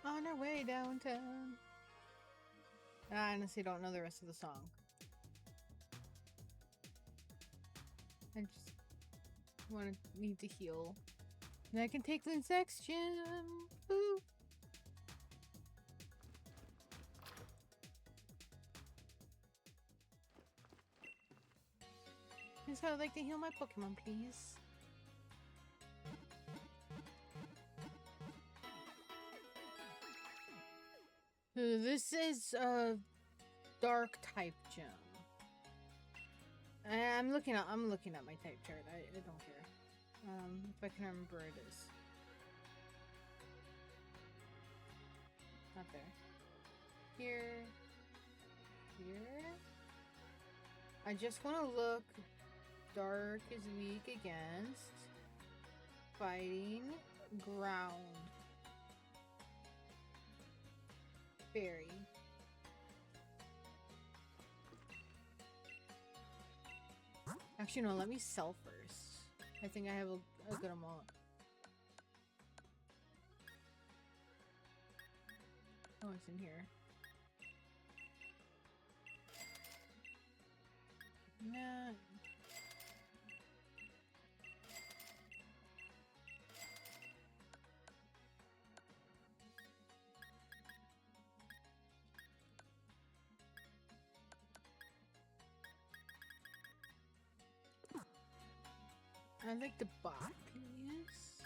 On our way downtown. I honestly don't know the rest of the song. I just need to heal. And I can take Lynn's next gym. Woo! Just I would like to heal my Pokemon, please. This is a dark type gym. I'm looking at my type chart. I don't care. If I can remember it is. Not there. Here. Here. I just want to look. Dark is weak against fighting, ground, fairy. Actually, no, let me sell first. I think I have a good amount. Oh, it's in here. Nah. I'd like the bot, please.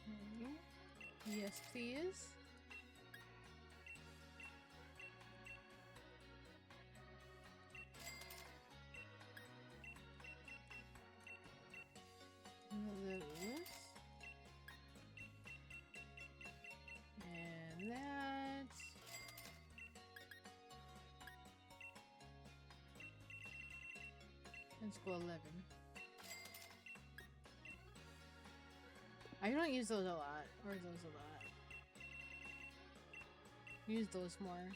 Okay. Yes, please. Those. And that. Let's go 11. I don't use those a lot. Or those a lot. Use those more.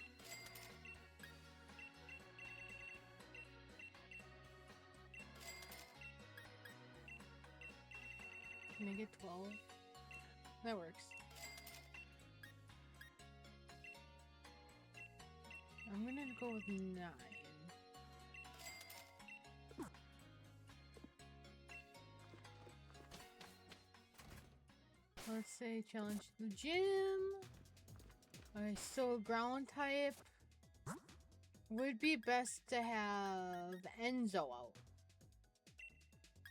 Can I get 12? That works. I'm gonna go with 9. Let's say challenge the gym. Alright, so ground type would be best to have Enzo out.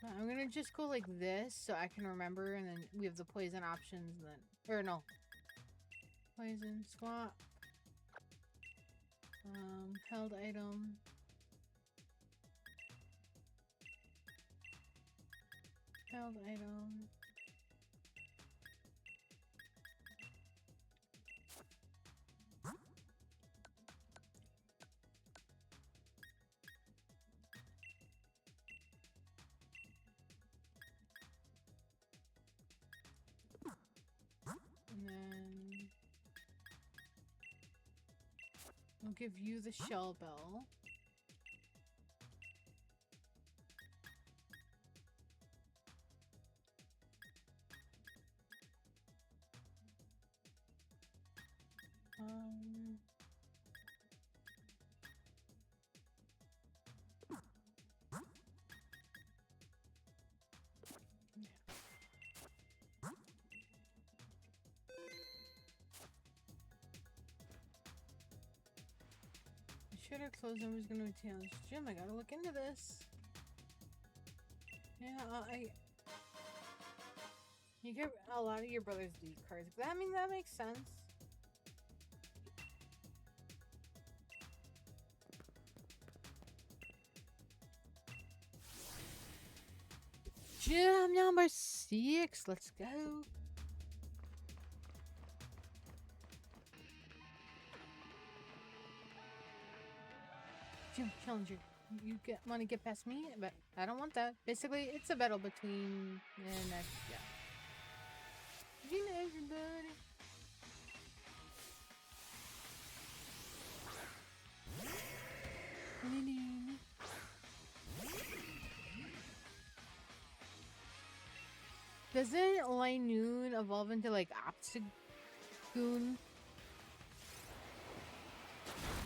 I'm gonna just go like this so I can remember, and then we have the poison options, and then or no. Poison swap. Held item. Held item. And then I'll give you the shell bell. Should have closed them. Who's gonna challenge gym? I gotta look into this. Yeah, you get a lot of your brother's lead cards, but I mean that makes sense. Gym number 6. Let's go. Gym challenger. You want to get past me, but I don't want that. Basically, it's a battle between and yeah. You know everybody. Doesn't Noon evolve into like Obstagoon?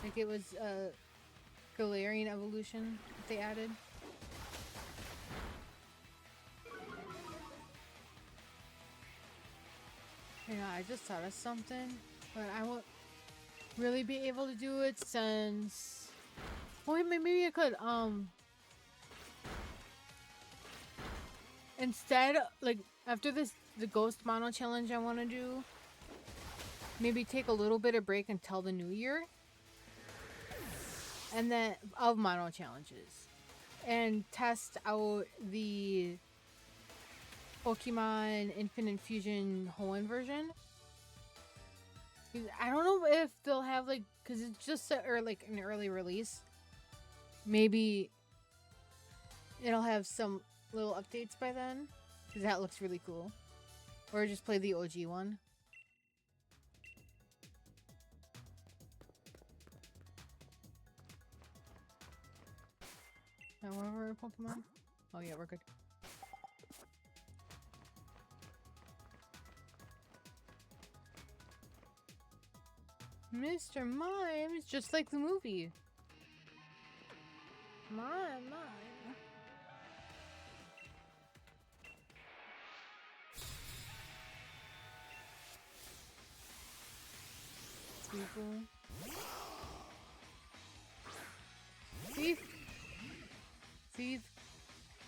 Like it was a Galarian evolution that they added. Yeah, I just thought of something, but I won't really be able to do it since. Oh, wait, maybe I could. Instead, like after the ghost mono challenge I want to do, maybe take a little bit of break until the new year, and then of mono challenges, and test out the Pokemon Infinite Fusion Hoenn version. I don't know if they'll have like, cause it's just like an early release. Maybe it'll have some little updates by then, cause that looks really cool. Or just play the OG one. However, Pokemon. Oh yeah, we're good. Mr. Mime is just like the movie. Mime. People. Thief.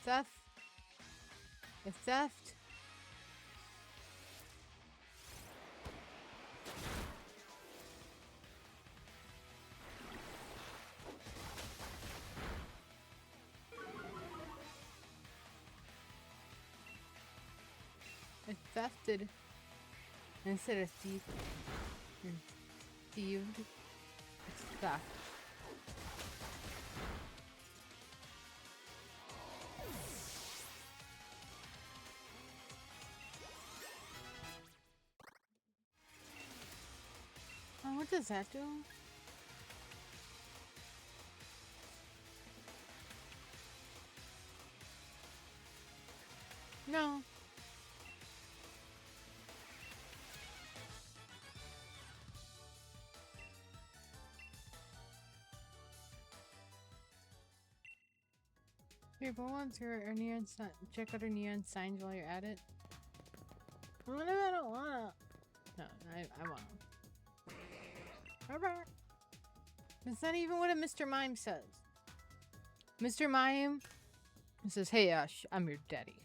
Theft. It's theft. It's thefted instead of thief. Thieved. It's theft. Oh, what does that do? No. People want to check out her neon signs while you're at it. What if I don't wanna? No, I want them. That's not even what a Mr. Mime says. Mr. Mime says, "Hey Ash, I'm your daddy."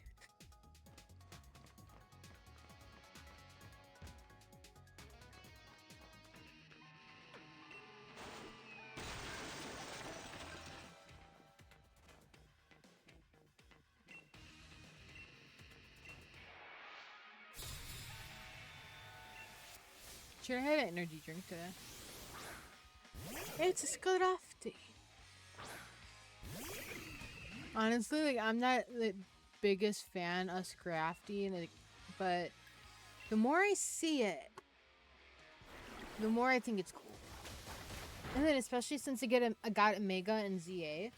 Sure had an energy drink today. It's a Scrafty. Honestly, like I'm not the biggest fan of Scrafty, like, but the more I see it, the more I think it's cool. And then especially since I got Omega and ZA.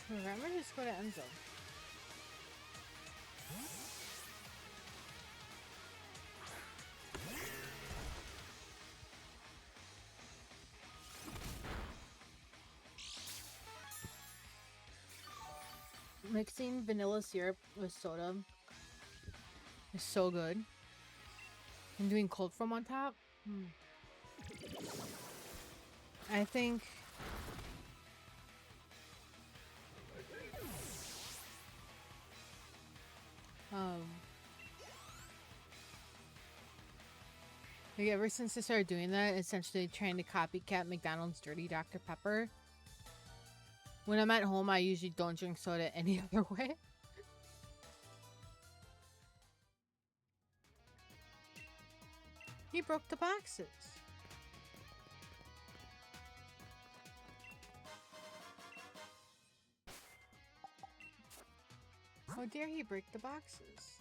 Remember, just go to Enzo. Mixing vanilla syrup with soda is so good. And doing cold foam on top. I think Like, ever since I started doing that, essentially trying to copycat McDonald's Dirty Dr. Pepper. When I'm at home, I usually don't drink soda any other way. He broke the boxes. How dare he break the boxes?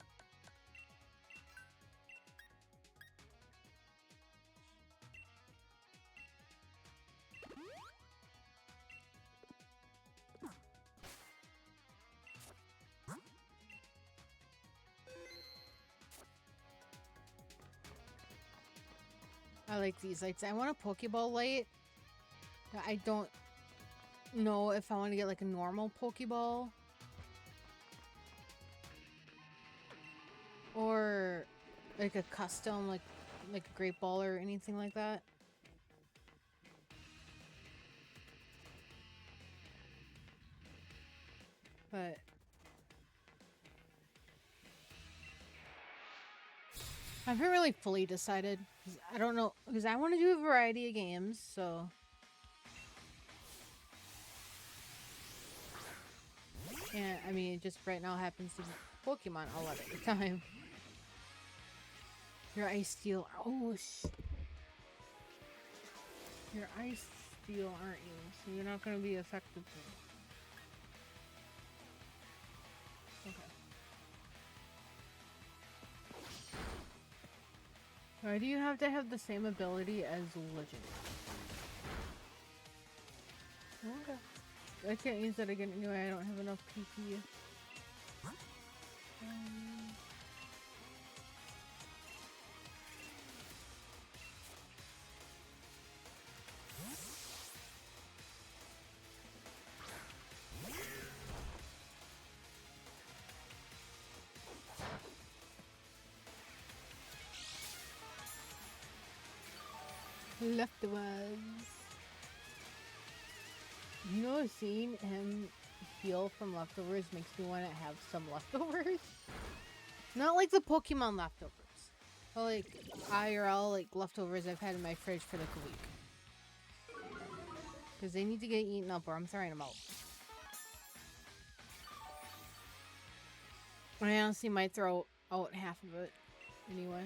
I like these lights. I want a Pokeball light. I don't know if I want to get like a normal Pokeball. Or like a custom, like a Great Ball or anything like that. But I haven't really fully decided. I don't know, because I want to do a variety of games, so. And I mean, it just right now happens to be Pokemon a lot of the time. Your Ice Steel. Oh, You're Ice Steel, aren't you? So you're not going to be affected. Okay. Why do you have to have the same ability as Legend? Okay. I can't use that again anyway. I don't have enough PP. Leftovers. You know, seeing him heal from leftovers makes me want to have some leftovers. Not like the Pokemon leftovers, but like IRL like leftovers I've had in my fridge for like a week. Because they need to get eaten up or I'm throwing them out. I honestly might throw out half of it anyway.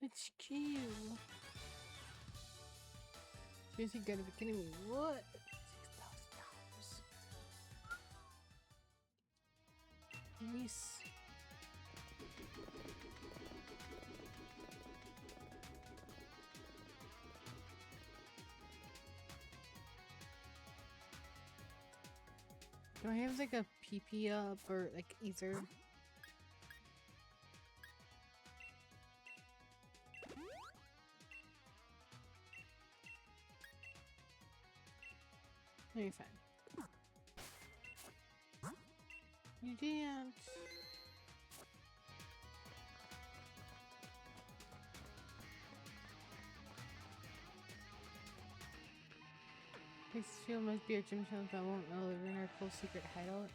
It's cute. Seriously, gotta be kidding me. What? $6,000. Nice. Do I have like a PP up or like ether? No, you're fine. You dance. This field must be a gym channel that won't know they're in our cool secret hideout.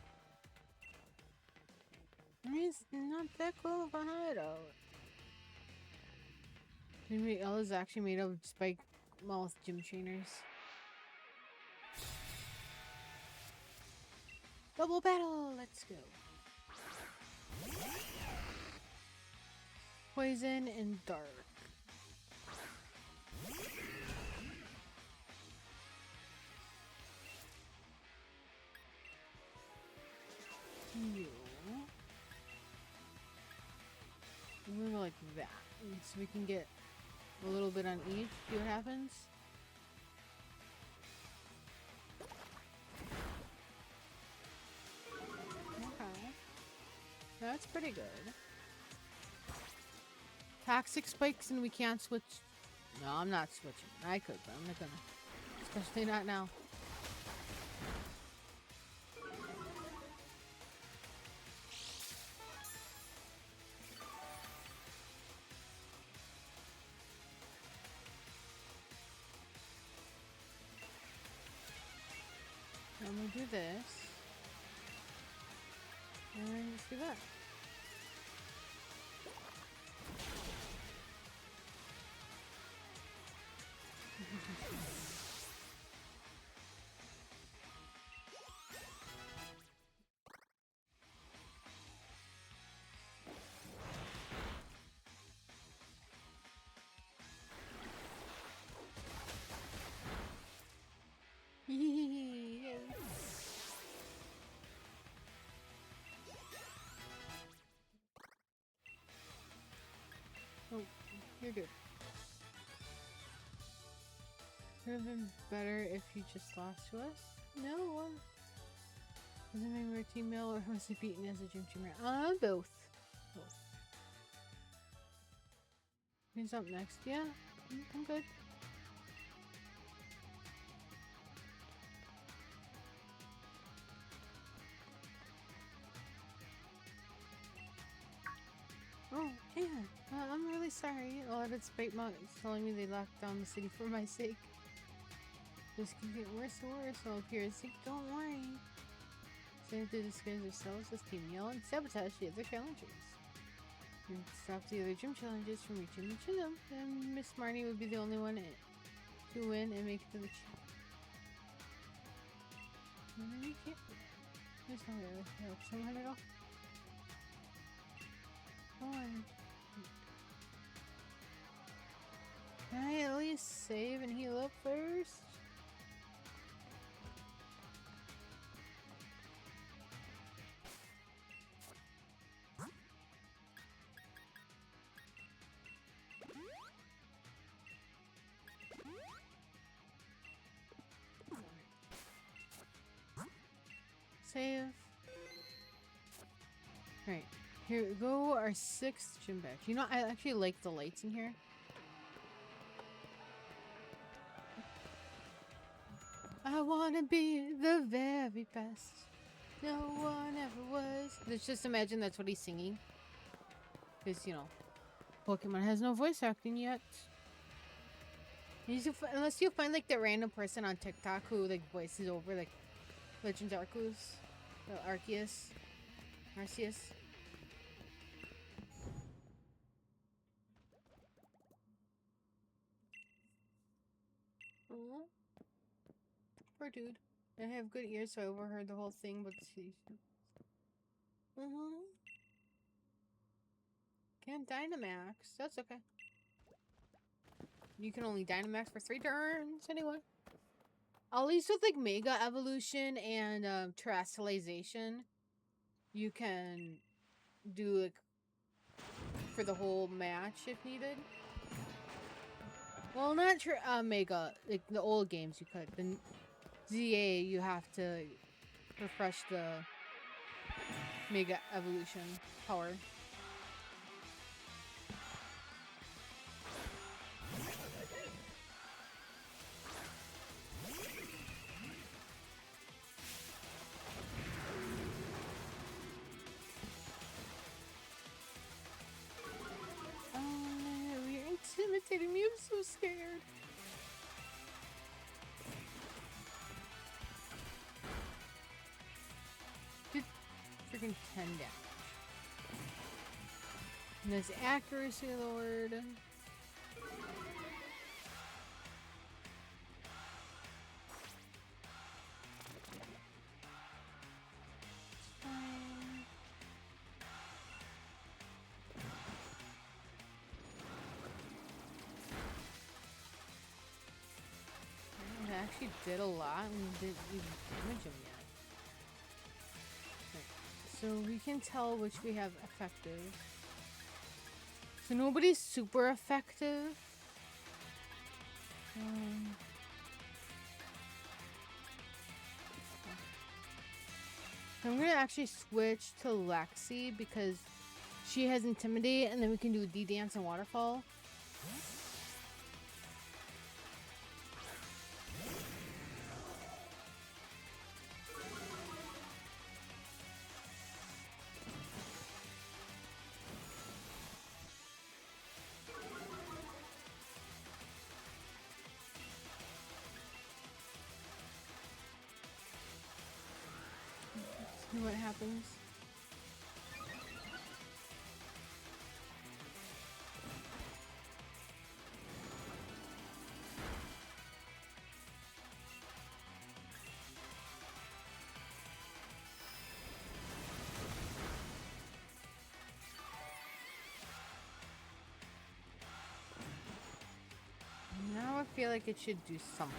I mean, it's not that cool of a hideout. Maybe L is actually made of spike mouth gym trainers. Double battle! Let's go. Poison and dark. You. I'm gonna go like that. So we can get a little bit on each. See what happens. Okay. That's pretty good. Toxic spikes and we can't switch. No, I'm not switching. I could, but I'm not gonna. Especially not now. I'm gonna do this. And then just do that. Yay. Oh, you're good. Would have been better if you just lost to us. No, was it my routine meal or was it beaten as a gym teamer? Both. Both. Who's up next? Yeah, I'm good. Oh, yeah. I'm really sorry. A lot of spite monks telling me they locked down the city for my sake. This could get worse and worse while appears sick. Don't worry. They have to disguise themselves as Team Yell and sabotage the other challengers. And stop the other gym challenges from reaching the gym. Then Miss Marnie would be the only one to win and make it to the gym. And then you can't. There's no way to help someone at all. Come on. Can I at least save and heal up first? Save. Right. Here we go, our 6th gym badge. You know, I actually like the lights in here. I wanna be the very best. No one ever was. Let's just imagine that's what he's singing. Because, you know, Pokemon has no voice acting yet. Unless you find, like, the random person on TikTok who, like, voices over, like, Legends Arceus. Arceus. Aww. Poor dude. I have good ears, so I overheard the whole thing, but see. Can't Dynamax. That's okay. You can only Dynamax for 3 turns anyway. At least with like Mega Evolution and Terrestrialization, you can do like for the whole match if needed. Well, not Mega, like the old games you could. The ZA, you have to refresh the Mega Evolution power. Intimidating me. I'm so scared. Did freaking 10 damage. And this accuracy lord. Actually did a lot and we didn't even damage him yet. Right. So we can tell which we have effective. So nobody's super effective. I'm gonna actually switch to Lexi because she has Intimidate and then we can do D-Dance and Waterfall. See what happens. Now I feel like it should do something.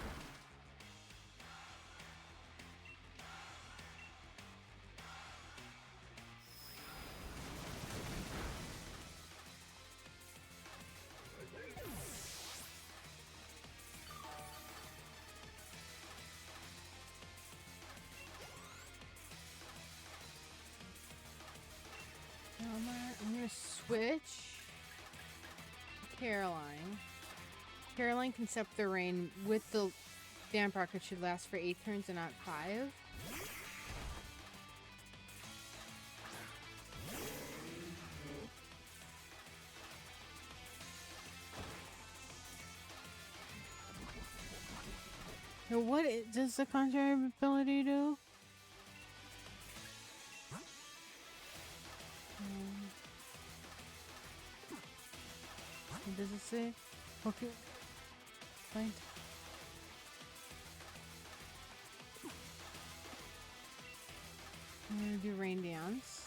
I'm gonna switch Caroline. Caroline can step the rain with the damp rocket should last for 8 turns and not 5. So what does the contrary ability do? What does it say? Okay. Fine. I'm gonna do rain dance.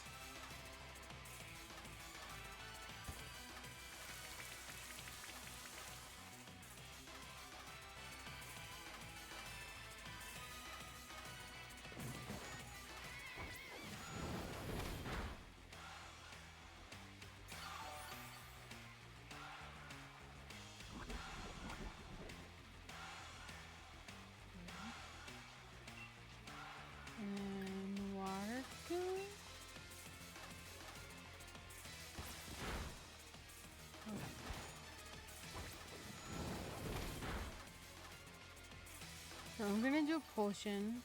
And water gun. So I'm gonna do a potion.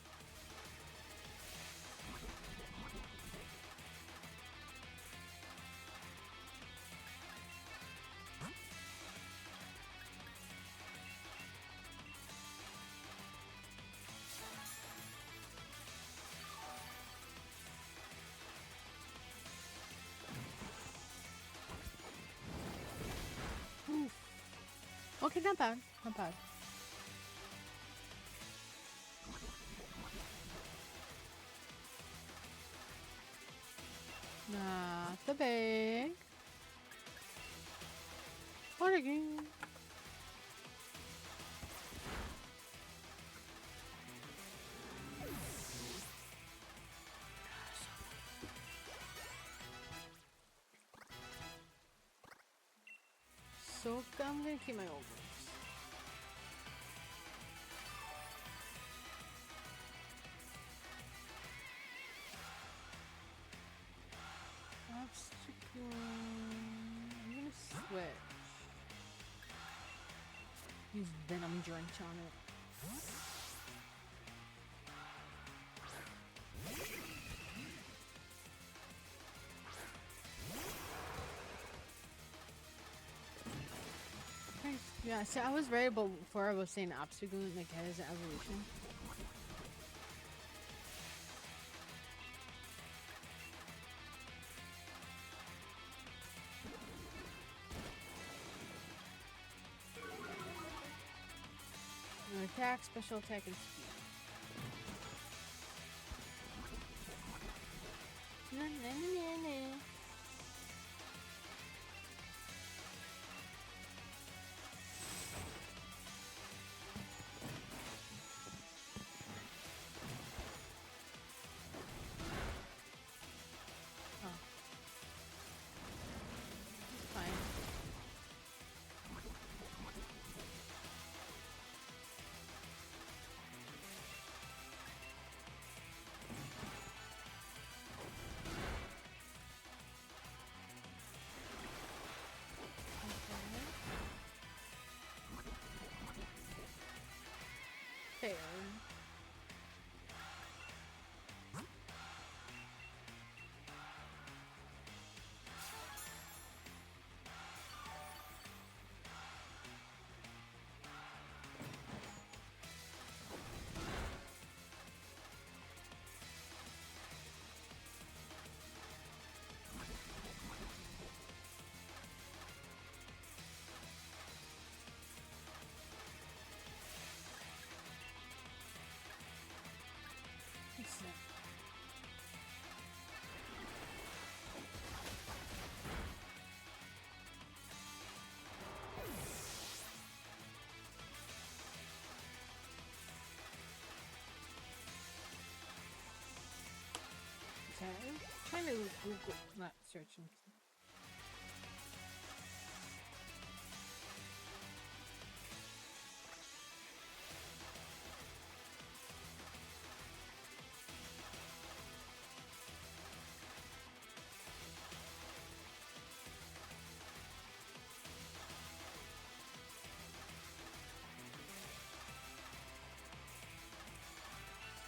Oof. Okay, not bad. Not bad. Not the big. What again? So I'm gonna keep my old ones. Obstacle. I'm gonna switch. Use Venom Drench on it. Nice. Yeah, so I was right about before I was saying obstacle, like it has an evolution. Attack, special attack, and speed. Na, na, na, na, na. Oh. It's fine. Excellent. Okay, I'm trying to Google, not searching.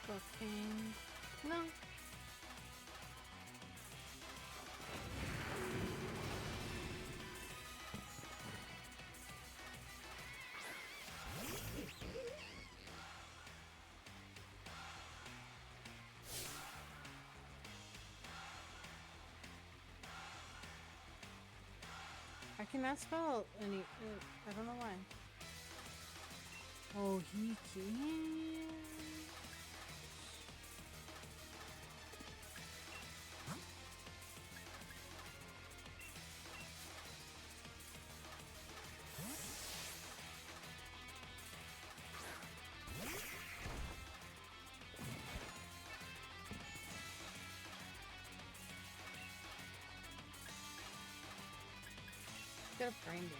Cocaine. No. I cannot spell any. I don't know why. Oh, he can. Got a brain dance.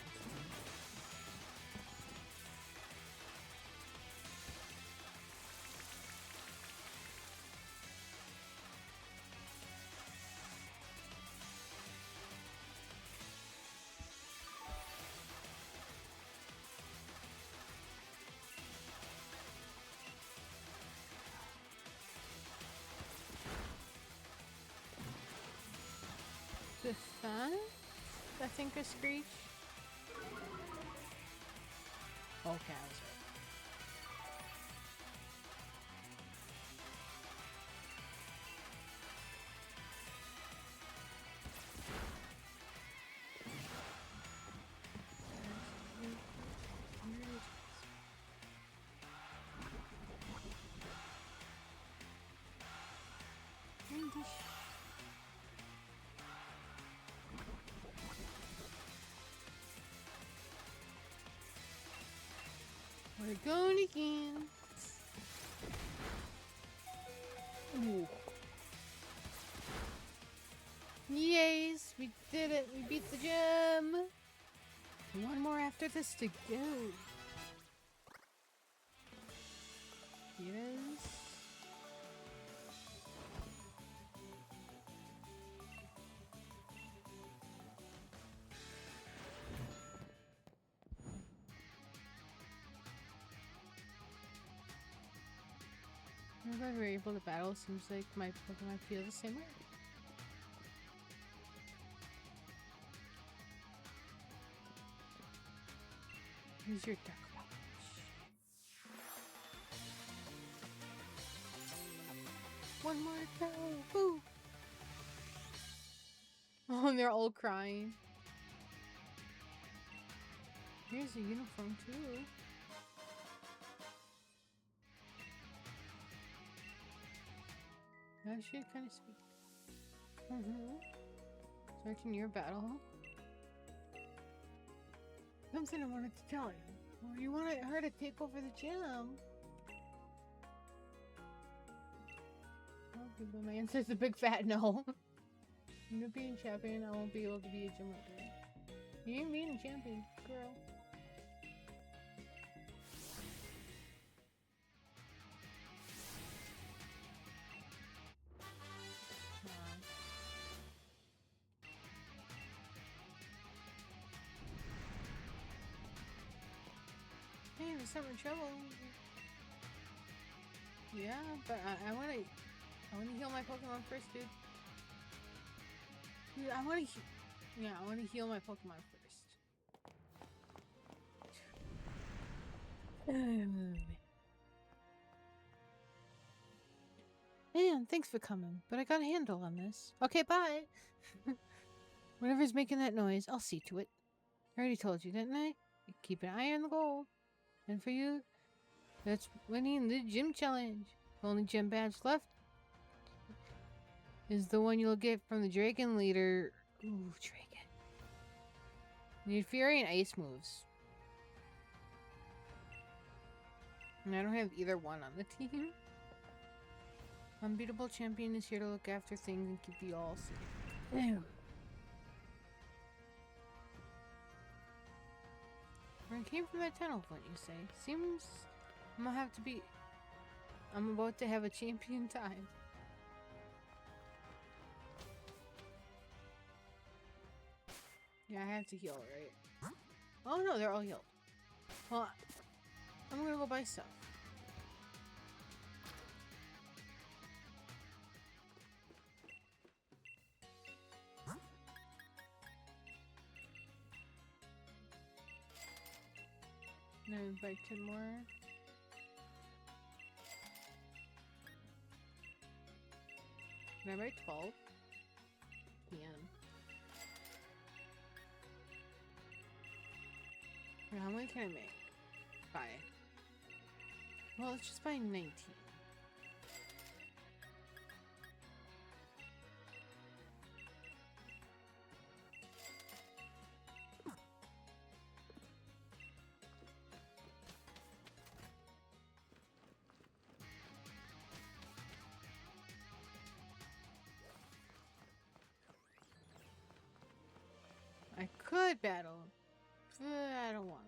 The sun? I think a screech. Okay, I was right. We're going again. Ooh. Yes, we did it. We beat the gem. One more after this to go. Yes. Whenever we're able to battle, seems like my Pokemon feel the same way. Use your Dark Watch. One more go! Boo! Oh, and they're all crying. Here's a uniform too. Actually, kind of sweet. Starting your battle. Something I wanted to tell you. Well, you wanted her to take over the gym. Okay, but my answer is a big fat no. I'm gonna be a champion. I won't be able to be a gym leader. You ain't being a champion, girl. Hey, there's some trouble. Yeah, but I wanna heal my Pokemon first, dude. Dude, I wanna heal my Pokemon first. Man, thanks for coming, but I got a handle on this. Okay, bye. Whatever's making that noise, I'll see to it. I already told you, didn't I? Keep an eye on the goal. And for you, that's winning the gym challenge. Only gym badge left. is the one you'll get from the Dragon Leader. Ooh, Dragon. Need Fury and Ice moves. And I don't have either one on the team. Unbeatable Champion is here to look after things and keep you all safe. Ew. Where it came from that tunnel, wouldn't you say? Seems I'm about to have a champion time. Yeah, I have to heal, right? Oh no, they're all healed. Well, I'm gonna go buy stuff. Now buy 10 more. Can I buy 12? Can. Wait, how many can I make? 5. Well, let's just buy 19. I could battle, but I don't wanna.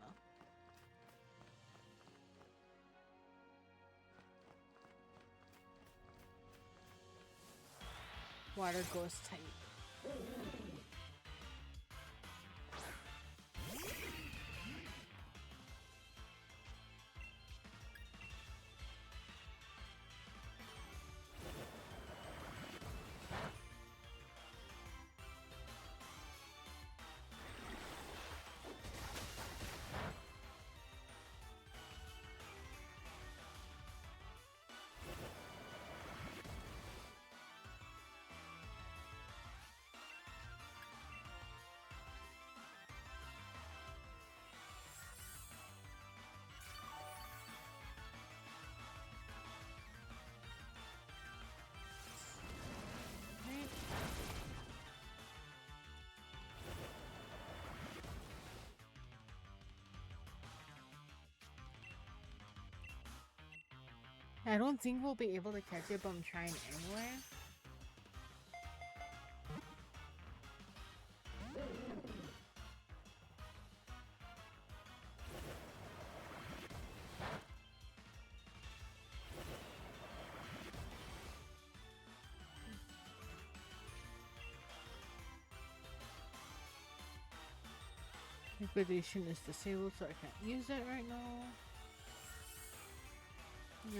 Water ghost type. I don't think we'll be able to catch it, but I'm trying anyway. Liquidation is disabled, so I can't use it right now.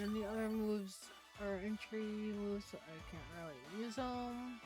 And the other moves are entry moves, so I can't really use them.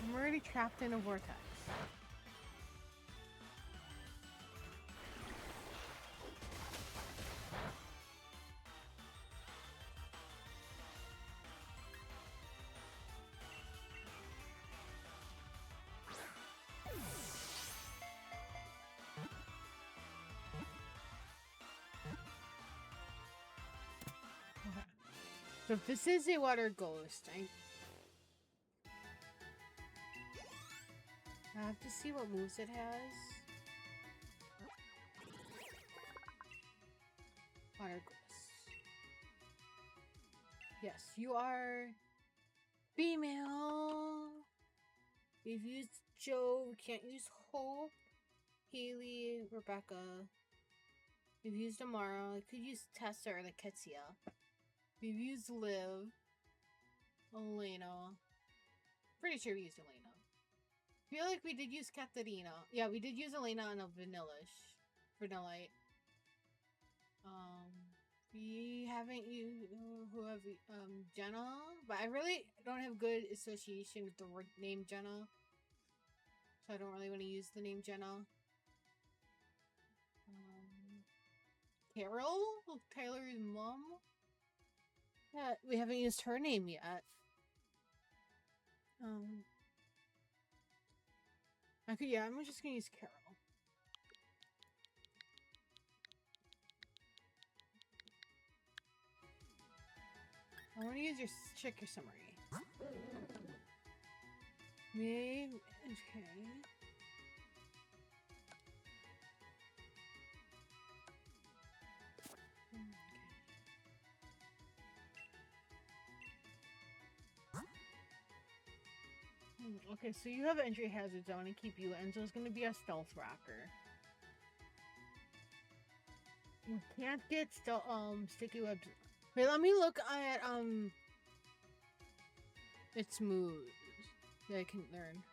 I'm already trapped in a vortex. Okay. So if this is a water ghost, I have to see what moves it has. Water ghost. Yes, you are female. We've used Joe. We can't use Hope, Haley, Rebecca. We've used Amara. I could use Tessa or the Ketsia. We've used Liv. Elena. Pretty sure we used Elena. I feel like we did use Katarina. Yeah, we did use Elena on a Vanillite. We haven't used who have we, Jenna, but I really don't have good association with the name Jenna, so I don't really want to use the name Jenna. Carol, Tyler's mom. Yeah, we haven't used her name yet. Yeah, I'm just gonna use Carol. I want to use check your summary. Maybe, okay. Okay, so you have entry hazards. I want to keep you, and so it's going to be a stealth rocker. You can't get sticky webs. Wait, let me look at its moves that I can learn.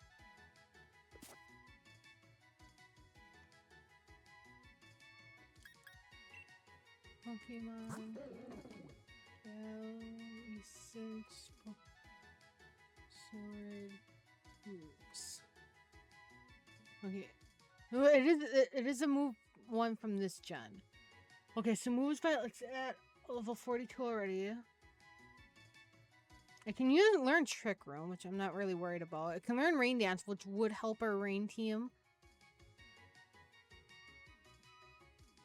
Pokemon. Essence. Sword. Moves. Okay. It is a move one from this gen. Okay, so moves by it's at level 42 already. I can learn Trick Room, which I'm not really worried about. I can learn Rain Dance, which would help our Rain team.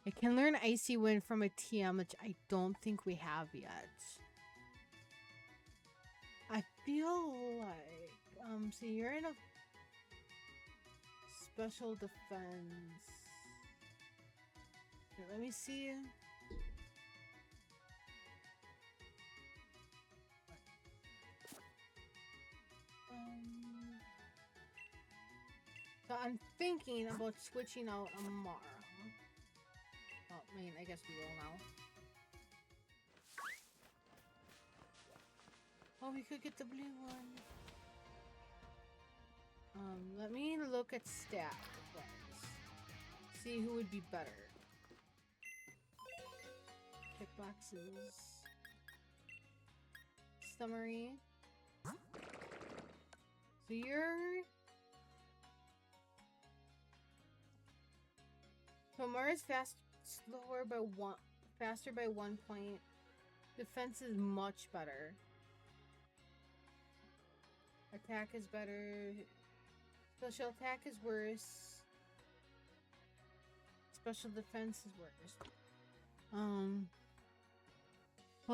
I can learn Icy Wind from a TM, which I don't think we have yet. I feel like, so you're in a special defense. Here, let me see. So I'm thinking about switching out Amara. Well, I mean, I guess we will now. Oh, we could get the blue one. Let me look at stat effects. See who would be better. Kickboxes. Summary. So you're... So Amara's slower by one, faster by 1 point. Defense is much better. Attack is better. Special attack is worse. Special defense is worse. Well,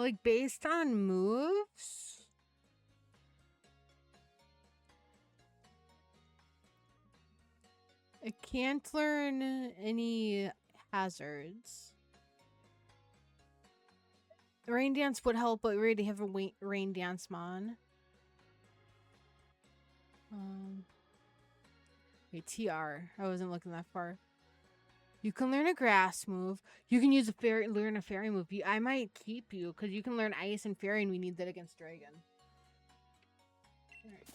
like based on moves. I can't learn any hazards. Rain Dance would help, but we already have a Rain Dance mon. Okay, TR. I wasn't looking that far. You can learn a grass move. You can use learn a fairy move. I might keep you because you can learn ice and fairy, and we need that against dragon. All right.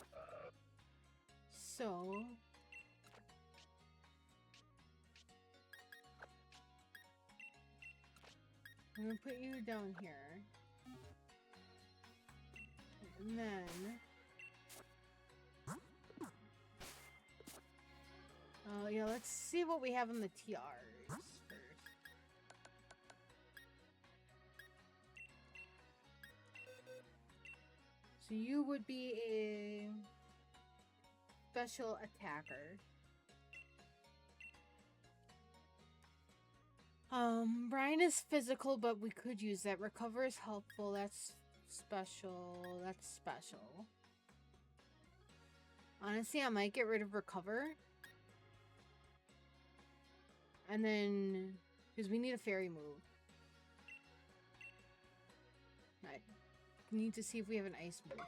So. I'm gonna put you down here. And then... yeah, let's see what we have in the TRs first. So you would be a special attacker. Brian is physical, but we could use that. Recover is helpful. That's special. That's special. Honestly, I might get rid of Recover. And then, because we need a fairy move. Right. We need to see if we have an ice move.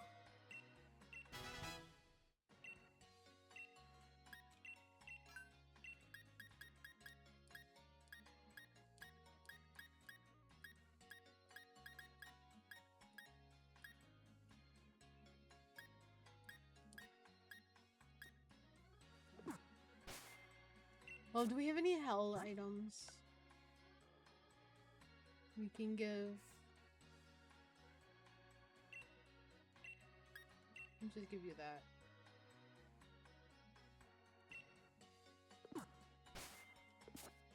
Well, do we have any hell items we can give? I'll just give you that.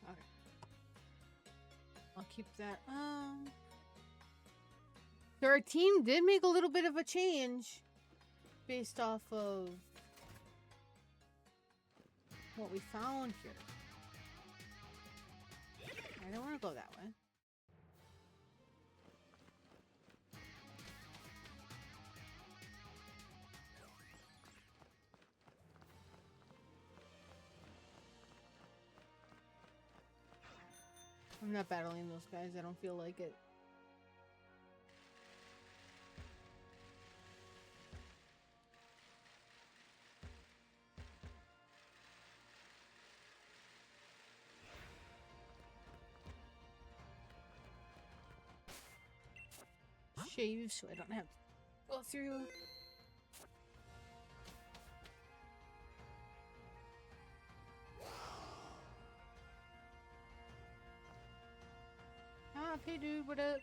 Okay. I'll keep that. So our team did make a little bit of a change based off of what we found here. I don't want to go that way. I'm not battling those guys. I don't feel like it. Shave so I don't have to go through. Hey dude, what up?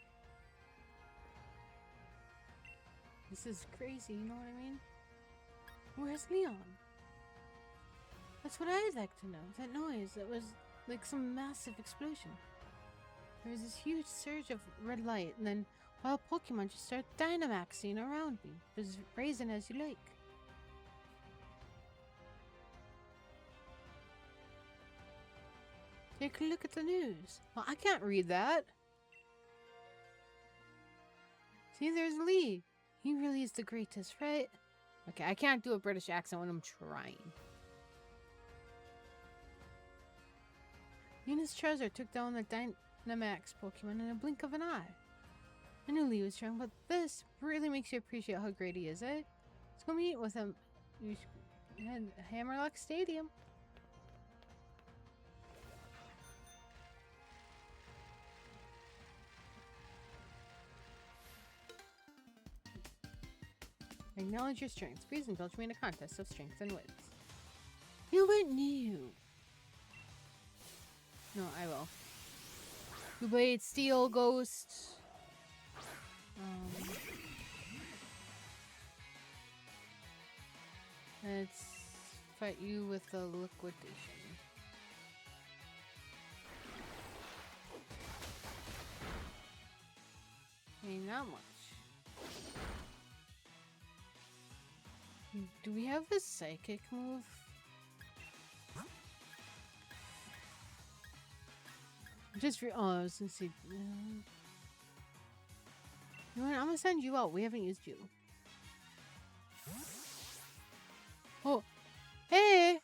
This is crazy, you know what I mean? Where's Leon? That's what I'd like to know. That noise, that was like some massive explosion. There was this huge surge of red light, and then wild Pokemon just started Dynamaxing around me. As brazen as you like. Take a look at the news. Well, I can't read that. See, there's Lee. He really is the greatest, right? Okay, I can't do a British accent when I'm trying. Yuna's treasure took down the Dynamax Pokemon in a blink of an eye. I knew Lee was strong, but this really makes you appreciate how great he is, eh? Let's go meet with him at Hammerlock Stadium. Acknowledge your strengths. Please indulge me in a contest of strength and wits. You went new. No, I will. You blade, steel, ghost. Let's fight you with the liquidation. Ain't not much. Do we have a psychic move? I was gonna say. You know what? I'm gonna send you out. We haven't used you. Oh, hey!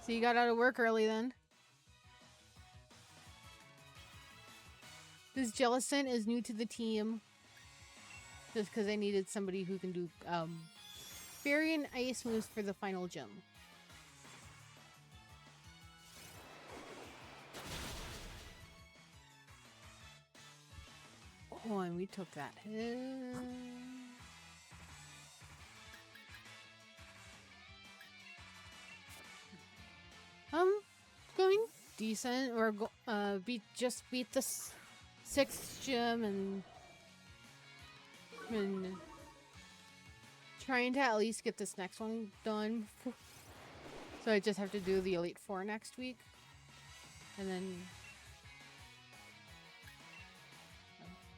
So you got out of work early then? This Jellicent is new to the team. Just because I needed somebody who can do fairy and ice moves for the final gym. Oh, and we took that hit. Going decent. Or just beat the 6th gym and trying to at least get this next one done. So I just have to do the Elite Four next week. And then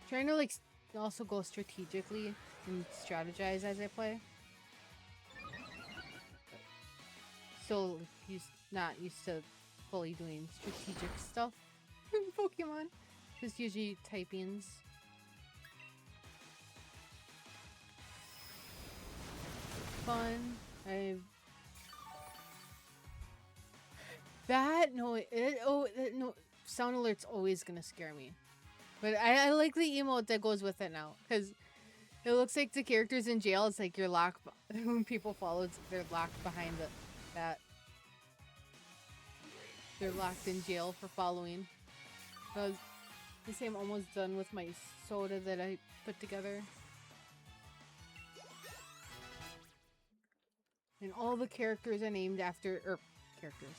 trying to like also go strategically and strategize as I play. Still not used to fully doing strategic stuff in Pokemon. Just usually typings. Fun. No, sound alert's always gonna scare me. But I like the emote that goes with it now, because it looks like the characters in jail. It's like you're locked when people follow. They're locked behind that. They're locked in jail for following. I say I'm almost done with my soda that I put together. And all the characters are named after, characters.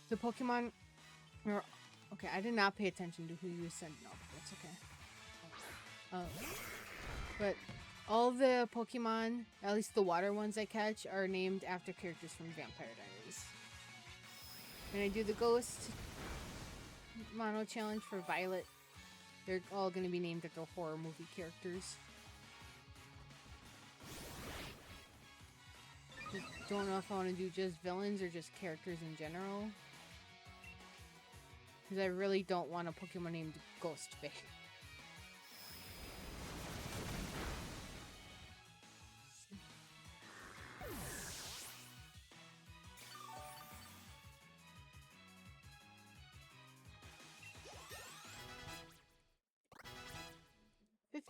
The Pokemon are... Okay, I did not pay attention to who you said. No, that's okay. But all the Pokemon, at least the water ones I catch, are named after characters from Vampire Diaries. When I do the Ghost Mono Challenge for Violet, they're all going to be named after horror movie characters. Just don't know if I want to do just villains or just characters in general. Because I really don't want a Pokemon named Ghostface.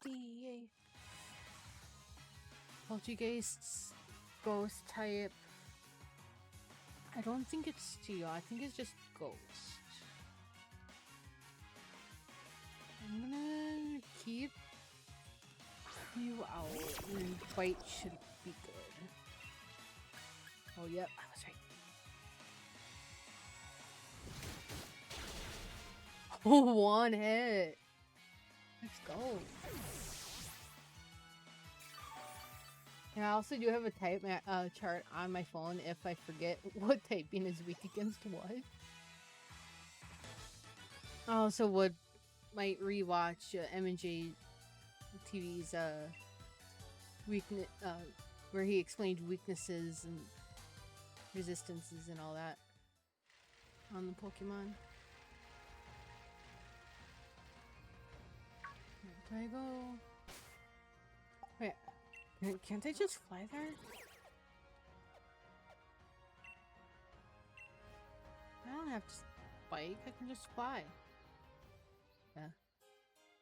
Yay. Poltergeists, ghost type. I don't think it's Steel. I think it's just ghost. I'm gonna keep you out. And fight should be good. Oh, yep, I was right. Oh, one hit. Let's go. And I also do have a type chart on my phone if I forget what typing is weak against what. I also might rewatch M&J TV's weakness where he explained weaknesses and resistances and all that on the Pokemon. Where do I go? Wait. Can't I just fly there? I don't have to bike, I can just fly. Yeah.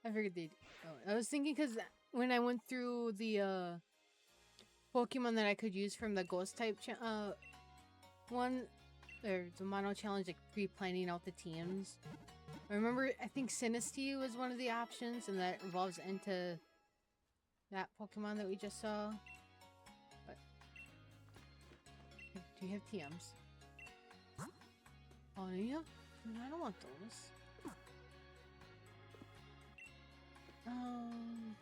I figured they'd... Oh, I was thinking because when I went through the Pokemon that I could use from the Ghost type one, or the Mono Challenge, like pre-planning out the teams. I remember, I think Sinistea was one of the options, and that evolves into that Pokemon that we just saw. But do you have TMs? Oh, yeah? I don't want those.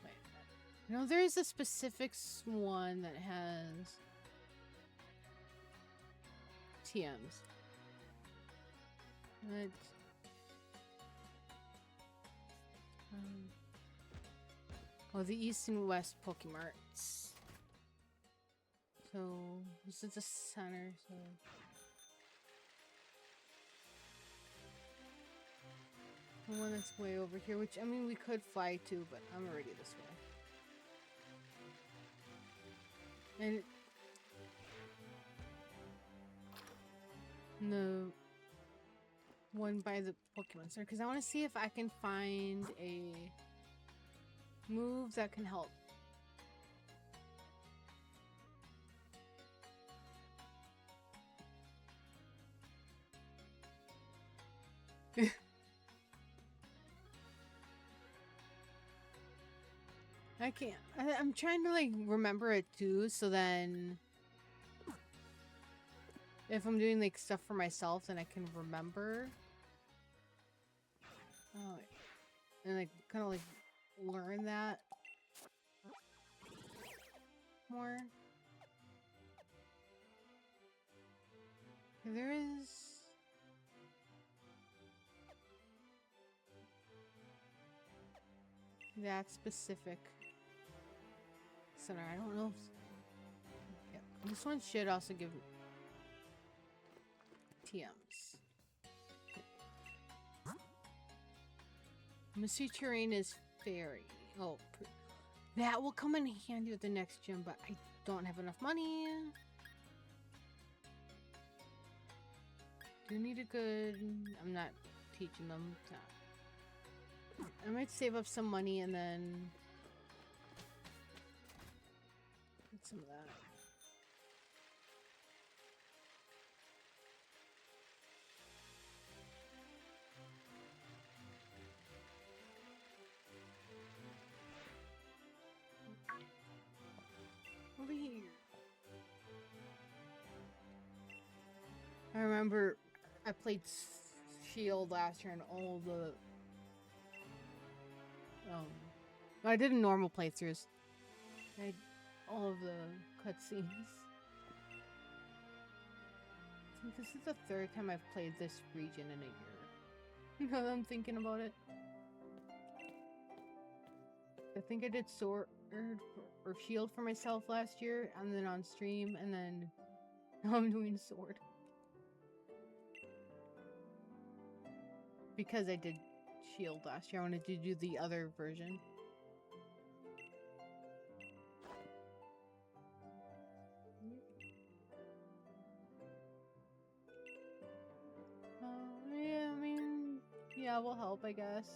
Wait. You know, there is a specific one that has TMs. But oh, the East and West Pokemarts. So this is the center. So the one that's way over here, which I mean we could fly to, but I'm already this way. And the one by the Pokemon Center, because I want to see if I can find a move that can help. I can't. I'm trying to like remember it too, so then if I'm doing like stuff for myself, then I can remember. Oh, and like kind of like learn that more. There is that specific center. I don't know. Yeah, this one should also give TMs. Mystery Terrain is Fairy. Oh, that will come in handy with the next gym, but I don't have enough money. Do need a good... I'm not teaching them. No. I might save up some money and then get some of that. Over here. I remember I played Shield last year and all the I did normal playthroughs. I had all of the cutscenes. I think this is the third time I've played this region in a year. Now that I'm thinking about it. I think I did Sword or Shield for myself last year, and then on stream, and then now I'm doing Sword. Because I did Shield last year, I wanted to do the other version. Yeah, I mean, yeah, we'll help, I guess.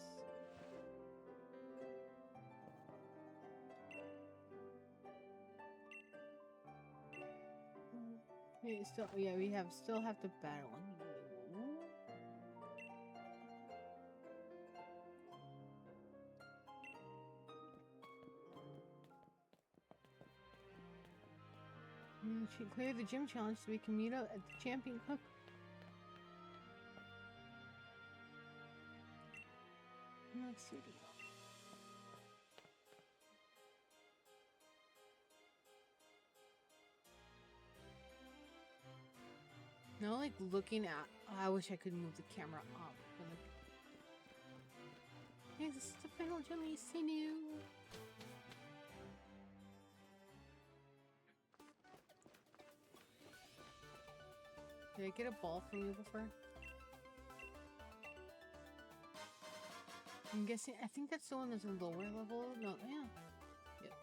We still, yeah, we still have to battle him. She cleared the gym challenge so we can meet up at the champion cup. Let's see. No, like looking at. Oh, I wish I could move the camera up. Hey, this is the final gym. He's seen you. Did I get a ball from you before? I'm guessing. I think that's the one that's a lower level. No, yeah. Yep.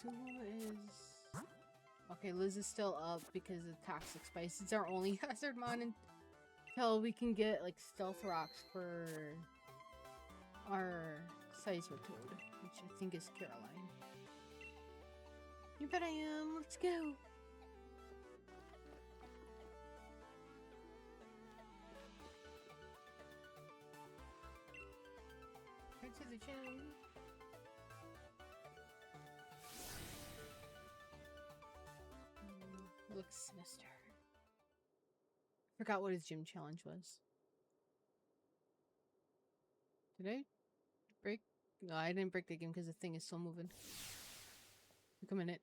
So is. Okay, Liz is still up because of toxic spice. It's our only hazard mon until we can get like stealth rocks for our Sizer Toad, which I think is Caroline. You bet I am. Let's go. Right to the gym. Looks sinister. Forgot what his gym challenge was. Did I break? No, I didn't break the game because the thing is still moving. Took a minute.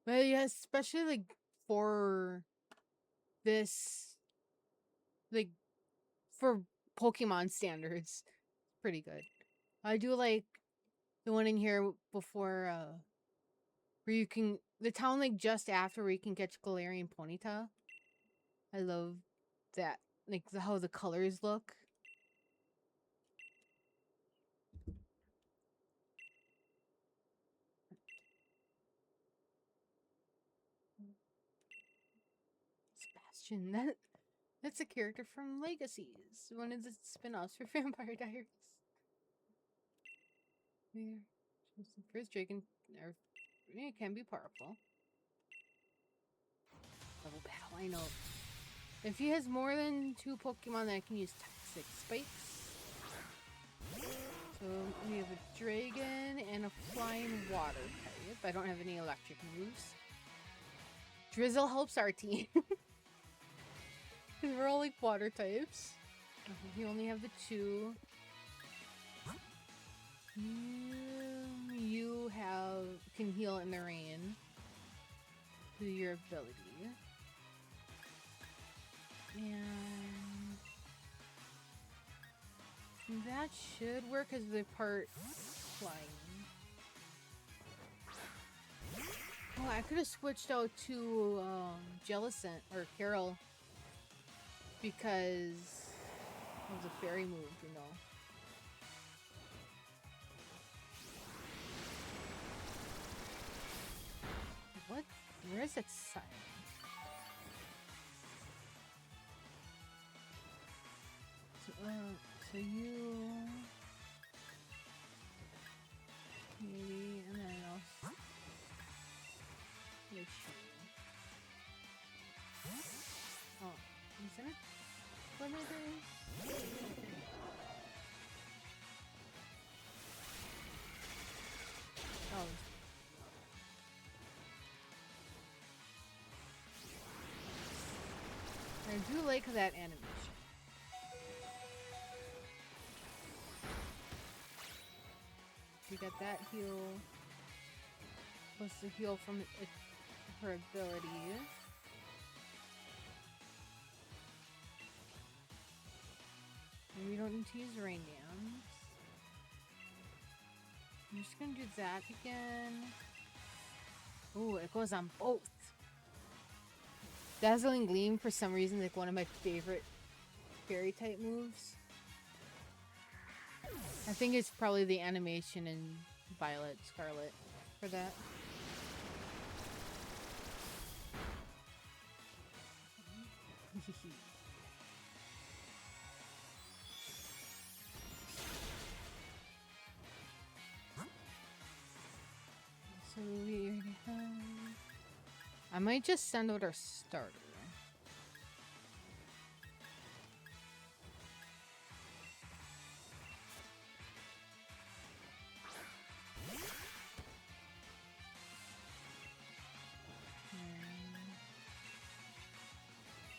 But yeah, especially like for this, like for Pokemon standards, pretty good. I do like the one in here before, where you can, the town like just after where you can catch Galarian Ponyta. I love that, like how the colors look. Sebastian, that's a character from Legacies, one of the spin-offs for Vampire Diaries. Yeah, first dragon, or it can be powerful. Double battle, I know. If he has more than 2 Pokemon, then I can use Toxic Spikes. So we have a Dragon and a Flying Water type. I don't have any electric moves. Drizzle helps our team. Because we're all like water types. You only have the 2. You can heal in the rain through your ability. And that should work as the part flying. Oh, I could have switched out to Jellicent or Carol because of the fairy move, you know. What? Where is that sign? So you maybe, and then I'll make sure. Oh, isn't it? What am I doing? do like that animation. We got that heal. Plus the heal from her ability. And we don't need to use rain dance. I'm just gonna do that again. Ooh, it goes on both. Dazzling Gleam, for some reason, like one of my favorite fairy type moves. I think it's probably the animation in Violet Scarlet for that. So we already have... I might just send out our starter.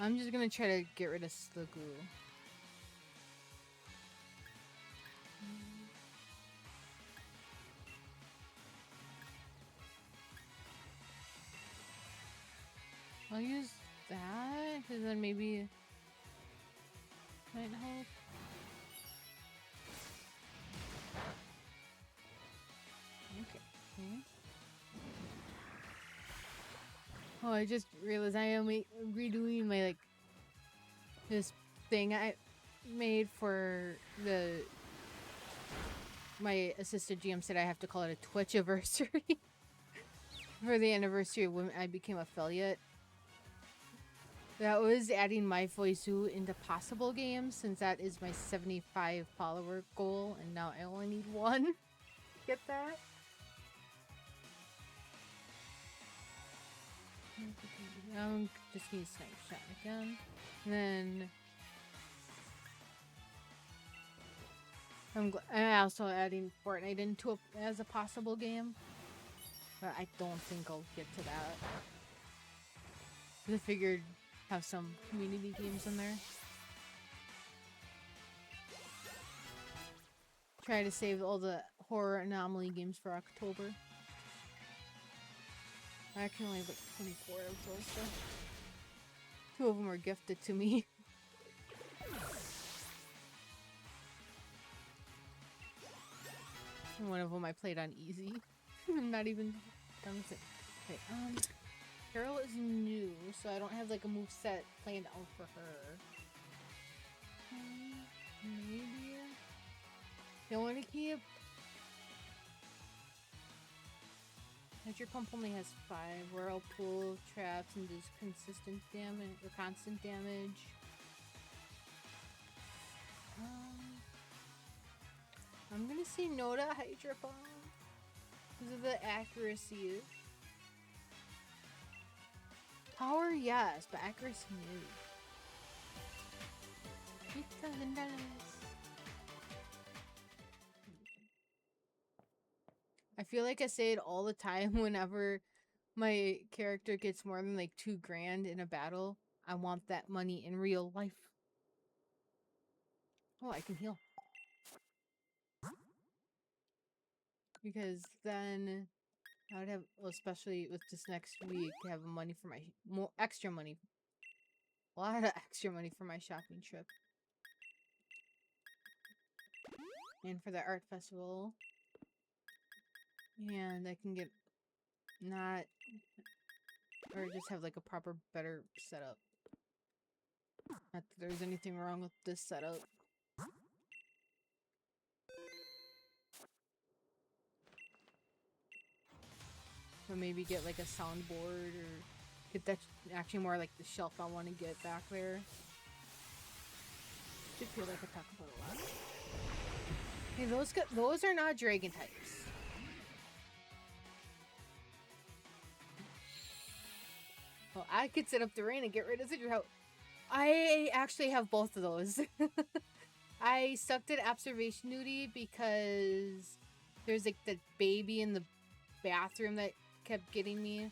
I'm just gonna try to get rid of Sligoo. I'll use that, because then maybe might help. Okay. Oh, I just realized I am redoing my, like, this thing I made for my assistant GM said I have to call it a Twitch anniversary for the anniversary of when I became affiliate. That was adding my voice into possible games, since that is my 75 follower goal, and now I only need one. Get that? I'm just gonna snipe shot again. And then I'm also adding Fortnite into it as a possible game, but I don't think I'll get to that. I figured have some community games in there. Try to save all the horror anomaly games for October. I actually only have like 24 of those, so 2 of them were gifted to me. And one of them I played on easy. I'm not even done with it. Okay, Carol is new, so I don't have like a move set planned out for her. Maybe. Don't want to keep. Your pump only has 5. Whirlpool, traps, and does consistent damage or constant damage. I'm gonna say no to Hydra Bomb because of the accuracy. Power, yes, but accuracy, no. $8,000. I feel like I say it all the time whenever my character gets more than like $2 grand in a battle. I want that money in real life. Oh, I can heal. Because then I would have, well, especially with this next week, have money for my, more extra money. A lot of extra money for my shopping trip. And for the art festival. And I can get not, or just have like a proper, better setup. Not that there's anything wrong with this setup. Or maybe get like a soundboard, or get that actually more like the shelf I want to get back there. Should feel like I talk about a lot. Hey, those are not dragon types. Well, I could set up the rain and get rid of the drought. I actually have both of those. I sucked at observation duty because there's like the baby in the bathroom that kept getting me.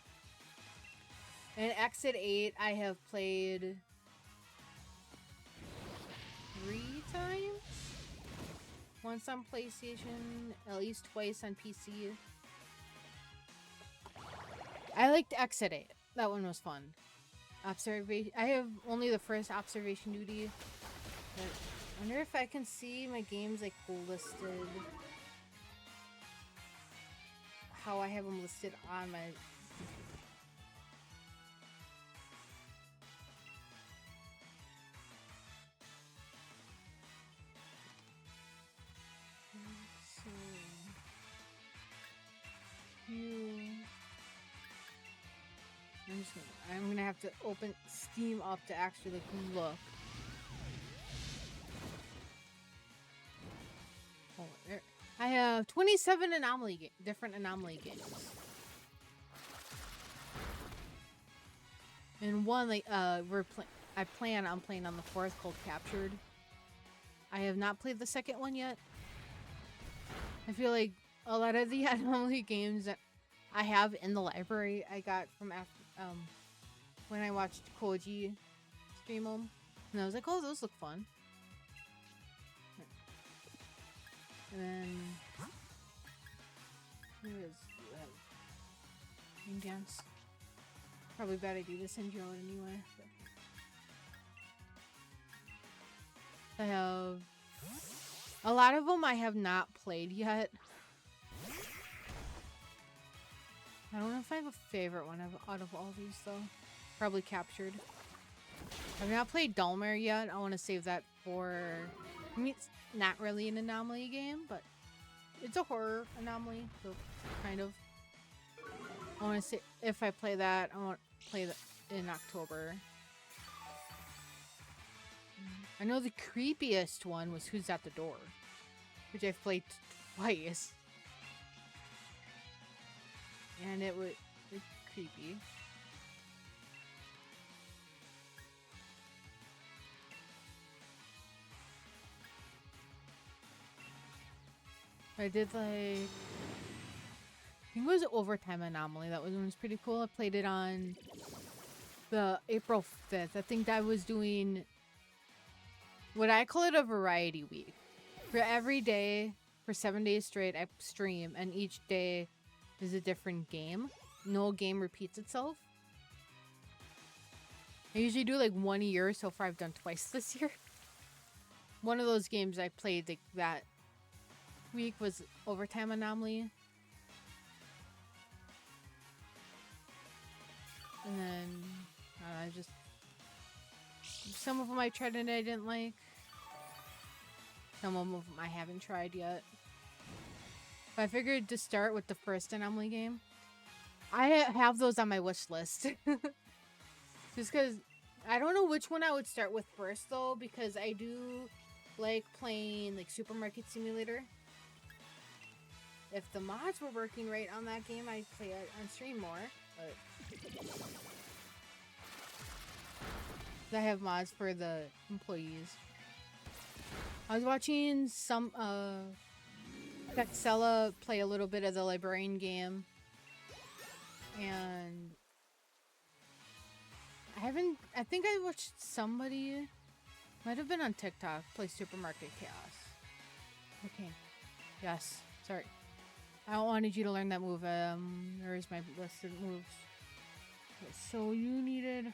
And Exit 8, I have played times. Once on PlayStation, at least twice on PC. I liked Exit 8. That one was fun. Observation. I have only the first observation duty. But I wonder if I can see my games like listed. How I have them listed on my. I'm gonna have to open Steam up to actually like look. Oh, there. I have 27 different anomaly games. And one like I plan on playing on the 4th called Captured. I have not played the second one yet. I feel like a lot of the anomaly games that I have in the library I got from when I watched Koji stream them, and I was like, oh, those look fun. And then here is Game Dance. Probably a bad idea to send you out anyway. But I have a lot of them I have not played yet. I don't know if I have a favorite one out of all these though. Probably Captured. I've not played Dulmer yet. I want to save that for. I mean, it's not really an anomaly game, but it's a horror anomaly, so kind of. I want to say if I play that, I want to play that in October. I know the creepiest one was Who's at the Door, which I've played twice. And it's creepy. I did like, I think it was Overtime Anomaly. That one was pretty cool. I played it on the April 5th. I think I was doing what I call it a variety week. For every day, for 7 days straight, I stream, and each day is a different game. No game repeats itself. I usually do like one a year. So far I've done twice this year. One of those games I played like that week was Overtime Anomaly. And then I just some of them I tried and I didn't like. Some of them I haven't tried yet. But I figured to start with the first Anomaly game. I have those on my wish list. Just because I don't know which one I would start with first though, because I do like playing like Supermarket Simulator. If the mods were working right on that game, I'd play it on stream more. But I have mods for the employees. I was watching some Texella play a little bit of the librarian game, and I think I watched somebody, might have been on TikTok, play Supermarket Chaos. Okay, yes, sorry. I wanted you to learn that move. There's my list of moves. Okay, so you needed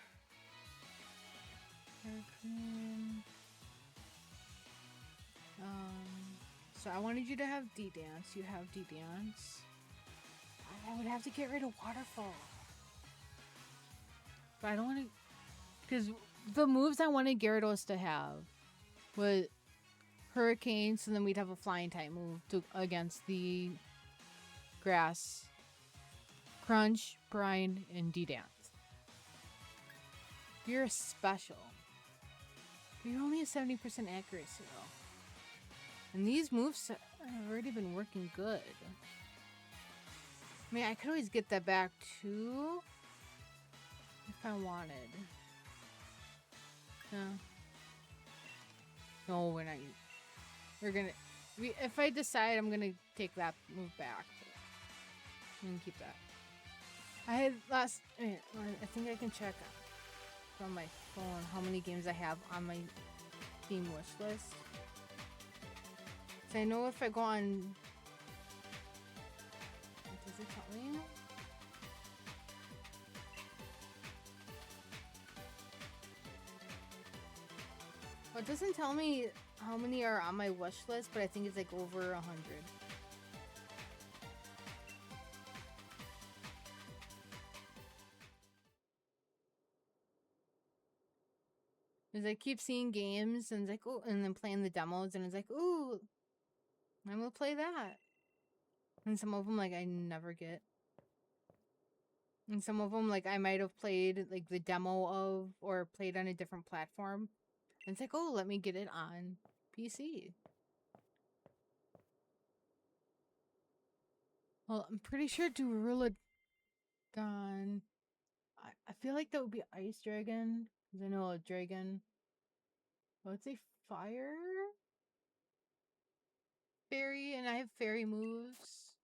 so I wanted you to have D-Dance. You have D-Dance. I would have to get rid of Waterfall. But I don't want to... Because the moves I wanted Gyarados to have was Hurricane, so then we'd have a Flying type move against the Grass, Crunch, Brine, and D-Dance. You're special. But you're only a 70% accuracy though. And these moves have already been working good. I mean, I could always get that back too if I wanted. No, we're not. We're gonna. If I decide, I'm gonna take that move back. I'm gonna keep that. I had last. I think I can check on my phone how many games I have on my Steam wish list. So I know if I go on... Does it tell me? Well, it doesn't tell me how many are on my wish list, but I think it's like over 100. Because I keep seeing games and it's like, oh, and then playing the demos and it's like, ooh, I'm gonna play that. And some of them, like, I never get. And some of them, like, I might have played, like, the demo of or played on a different platform. And it's like, oh, let me get it on PC. Well, I'm pretty sure Durula gone. I feel like that would be Ice Dragon. Because I know a dragon. Oh, it's a fire fairy, and I have fairy moves.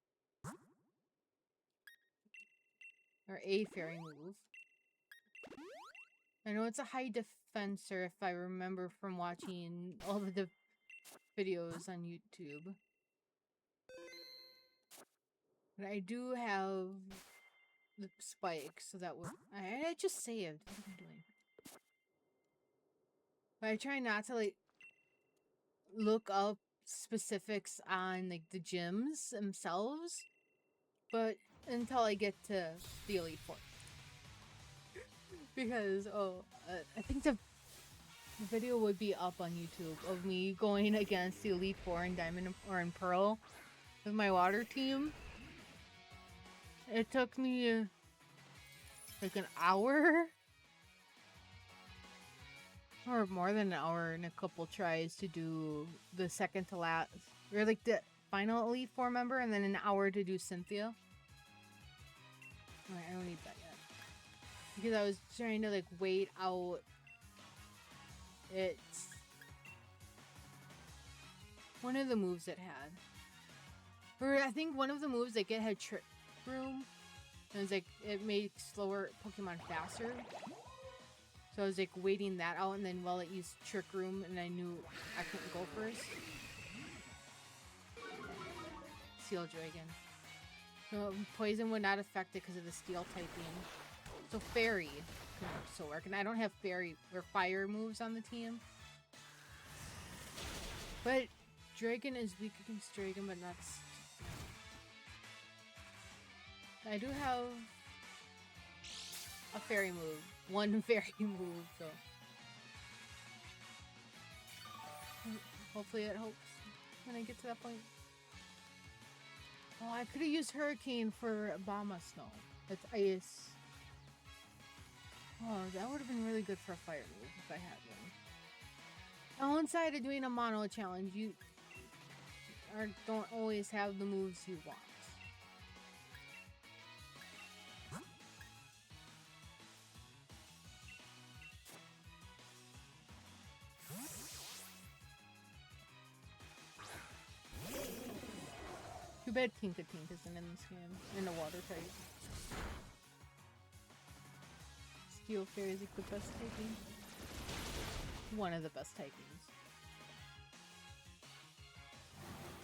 Or a fairy move. I know it's a high defenser if I remember from watching all the videos on YouTube. But I do have the spike, so that would... I just saved. What am I doing? But I try not to, like, look up specifics on, like, the gyms themselves. But until I get to the Elite Four. Because, I think the video would be up on YouTube of me going against the Elite Four in Diamond or in Pearl with my water team. It took me like an hour or more than an hour and a couple tries to do the second to last, or like the final Elite Four member, and then an hour to do Cynthia. Alright, I don't need that yet. Because I was trying to like wait out it's one of the moves it had. Or I think one of the moves like it had Trick Room. And it was like it made slower Pokemon faster. So I was like waiting that out, and then while it used Trick Room and I knew I couldn't go first. Steel Dragon. So poison would not affect it because of the steel typing. So fairy can also work, and I don't have fairy or fire moves on the team. But dragon is weak against dragon, but not. I do have a fairy move, one fairy move, so hopefully it helps when I get to that point. Oh, I could have used Hurricane for Obama Snow. That's ice. Oh, that would have been really good for a fire move if I had one. On one side of doing a mono challenge, you don't always have the moves you want. Too bad Tinkatink isn't in this game, in the water type. Steel Fairy is like the best typing. One of the best typings.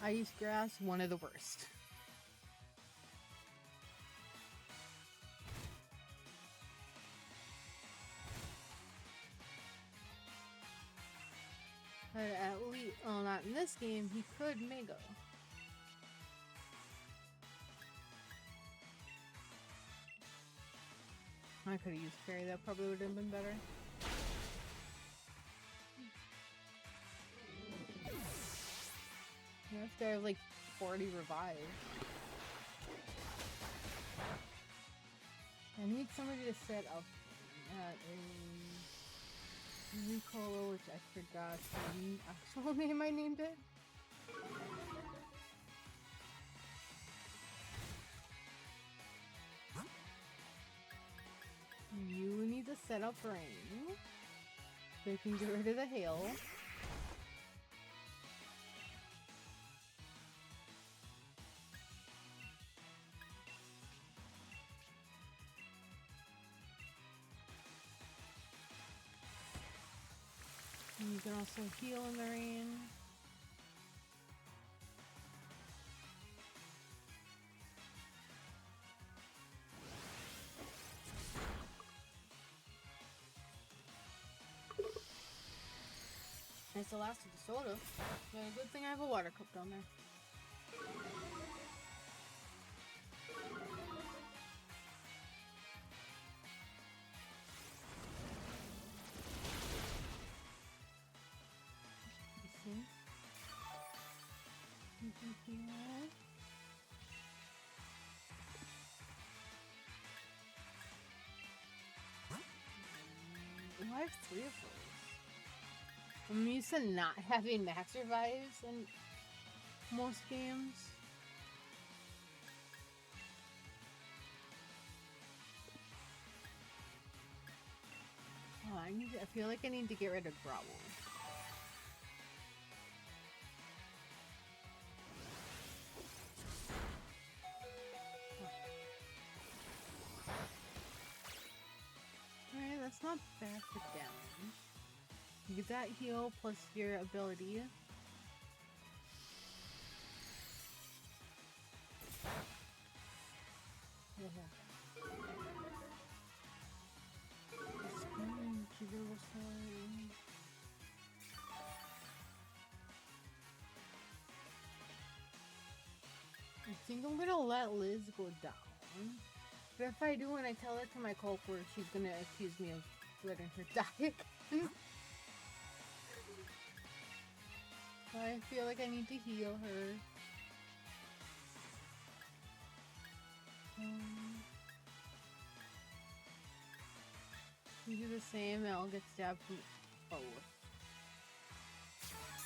Ice Grass, one of the worst. But at least, well, not in this game, he could Mega. I could have used Fairy, that probably would have been better. Yeah, this guy has like 40 revive. I need somebody to set up at a Nicolo, which I forgot the actual name I named it. You need to set up rain. So you can get rid of the hail. And you can also heal in the rain. the last of the soda. Yeah, good thing I have a water cup down there. I have 3 of those. I'm used to not having max revives in most games. Oh, I feel like I need to get rid of Growl. Alright, that's not bad for damage. You get that heal plus your ability. I think I'm gonna let Liz go down. But if I do and I tell it to my culprit, she's gonna accuse me of letting her die. I feel like I need to heal her. You do the same and I'll get stabbed from both.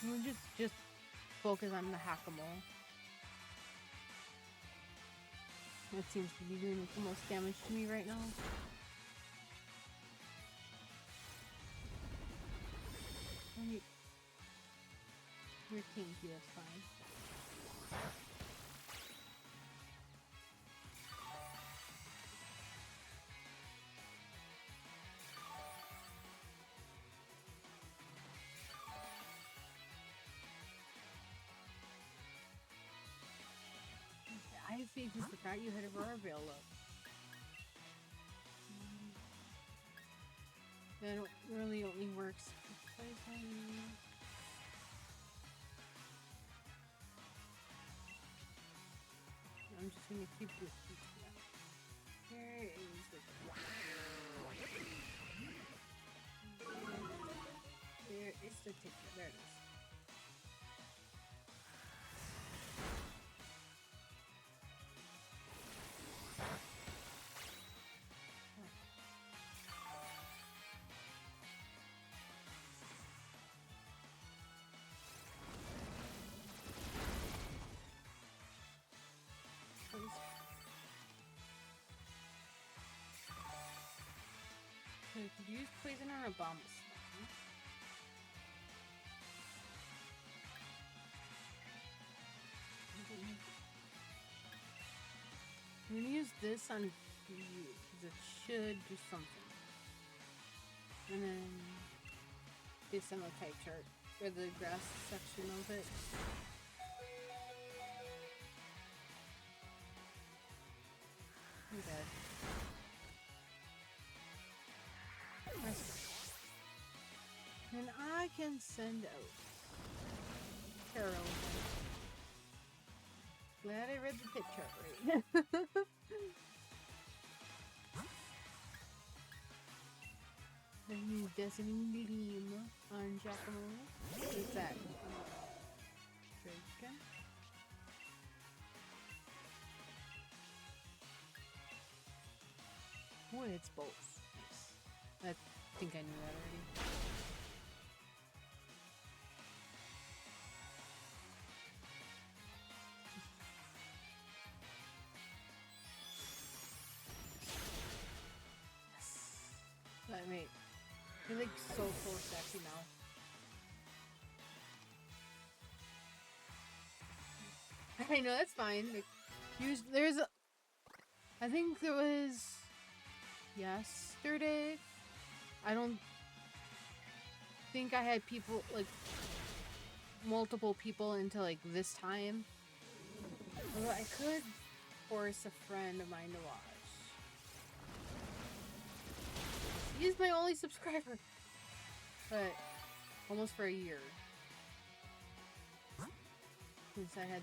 We'll just focus on the hack-a-mole. That seems to be doing the most damage to me right now. You're kinky, that's fine. I think you forgot you had a Aurora Veil up. That really only works. I'm just gonna keep this. There is the. There is the ticket. There it is. So you could use poison or a bomb. I'm gonna use this on you because it should do something. And then this on the type chart or the grass section of it. I'm dead. And I can send out Carol. Glad I read the tip chart right. The new Destiny Beam on Giacomo. What is that? Dragon? Oh, it's both. Nice. I think I knew that already. Wait, you're like so close actually now. I know, that's fine. Like, there's a, I think there was yesterday. I don't think I had people, like, multiple people until like this time. Although I could force a friend of mine to watch. He's my only subscriber. But almost for a year. Since I had...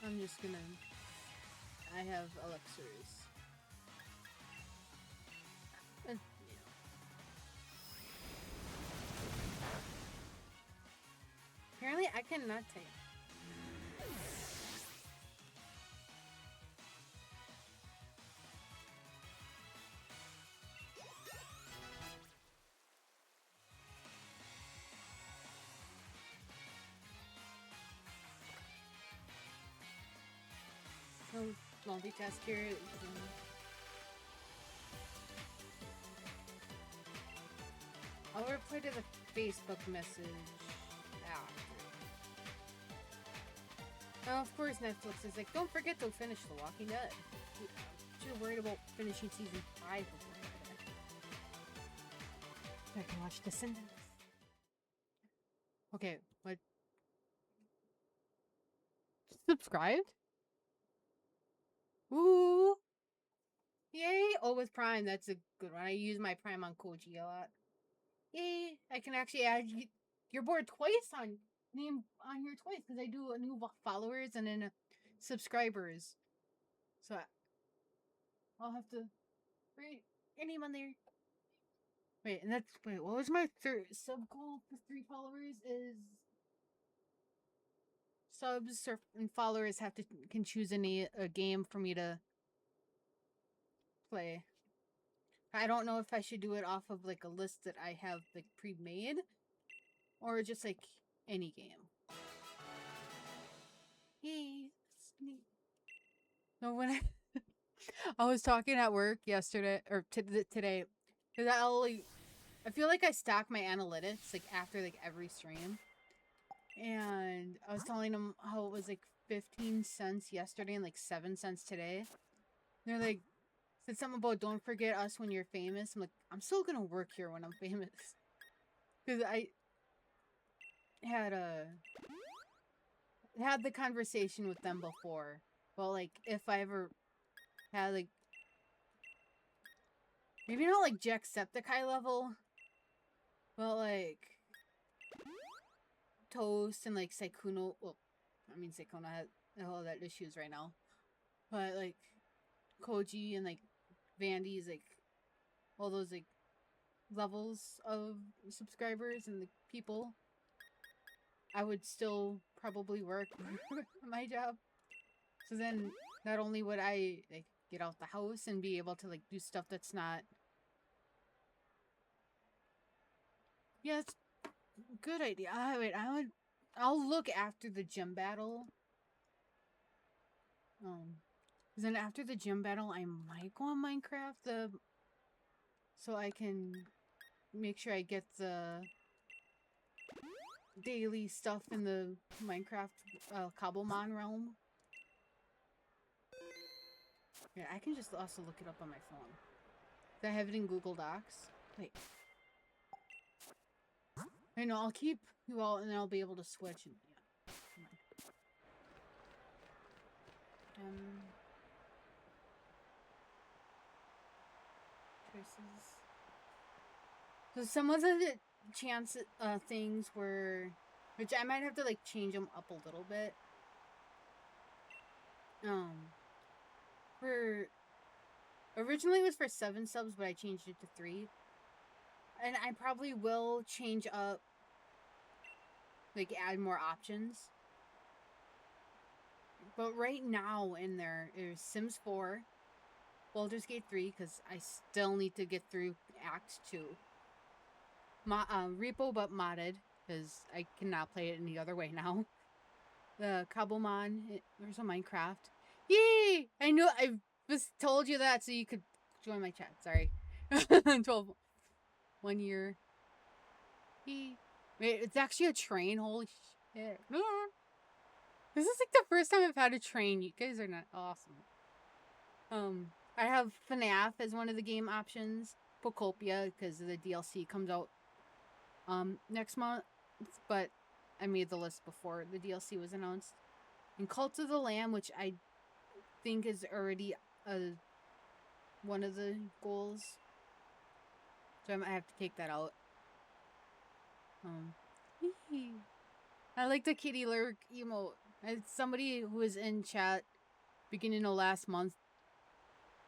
I'm just gonna... I have elixirs. And, you know. Apparently I cannot take. No multitask here. I'll reply to the Facebook message after. Now, of course, Netflix is like, don't forget to finish The Walking Dead. You're worried about finishing season 5 before that. I can watch Descendants. Okay, what? Subscribed? Ooh! Yay! Oh, with Prime, that's a good one. I use my Prime on Koji a lot. Yay! I can actually add your board twice on here twice because I do a new followers and then subscribers. So I'll have to write your name on there. Wait, and what was my third sub goal for 3 followers? Is subs and followers can choose a game for me to play. I don't know if I should do it off of like a list that I have like pre-made or just like any game. Yay, that's neat. No, when I was talking at work yesterday or today, because I feel like I stack my analytics like after like every stream, and I was telling them how it was like 15 cents yesterday and like 7 cents today. They're like, said something about don't forget us when you're famous. I'm like, I'm still gonna work here when I'm famous, because I had the conversation with them before. Well, like if I ever had like maybe not like Jacksepticeye level, but like Toast and like Sykkuno. Well, I mean Sykkuno has all that issues right now, but like Koji and like Vandy's like all those like levels of subscribers and the people, I would still probably work my job. So then not only would I like get out the house and be able to like do stuff that's not. Yeah, it's a good idea. I'll look after the gym battle. Then after the gym battle, I might go on Minecraft so I can make sure I get the daily stuff in the Minecraft Cobblemon realm. Yeah, I can just also look it up on my phone. I have it in Google Docs. Wait. I know, I'll keep you all and then I'll be able to switch and yeah. Choices. So some of the things were, which I might have to like change them up a little bit. Originally it was for 7 subs, but I changed it to 3. And I probably will change up, like add more options. But right now in there is Sims 4, Baldur's Gate 3, because I still need to get through Act 2. Repo but modded, because I cannot play it any other way now. The Cobblemon, there's a Minecraft. Yay! I knew, I just told you that so you could join my chat, sorry. 1 year. Yay. Wait, it's actually a train, holy shit. This is like the first time I've had a train. You guys are not awesome. I have FNAF as one of the game options. Pocopia, because the DLC comes out next month. But I made the list before the DLC was announced. And Cult of the Lamb, which I think is already one of the goals. So I might have to take that out. I like the kitty lurk emote. It's somebody who was in chat beginning of last month.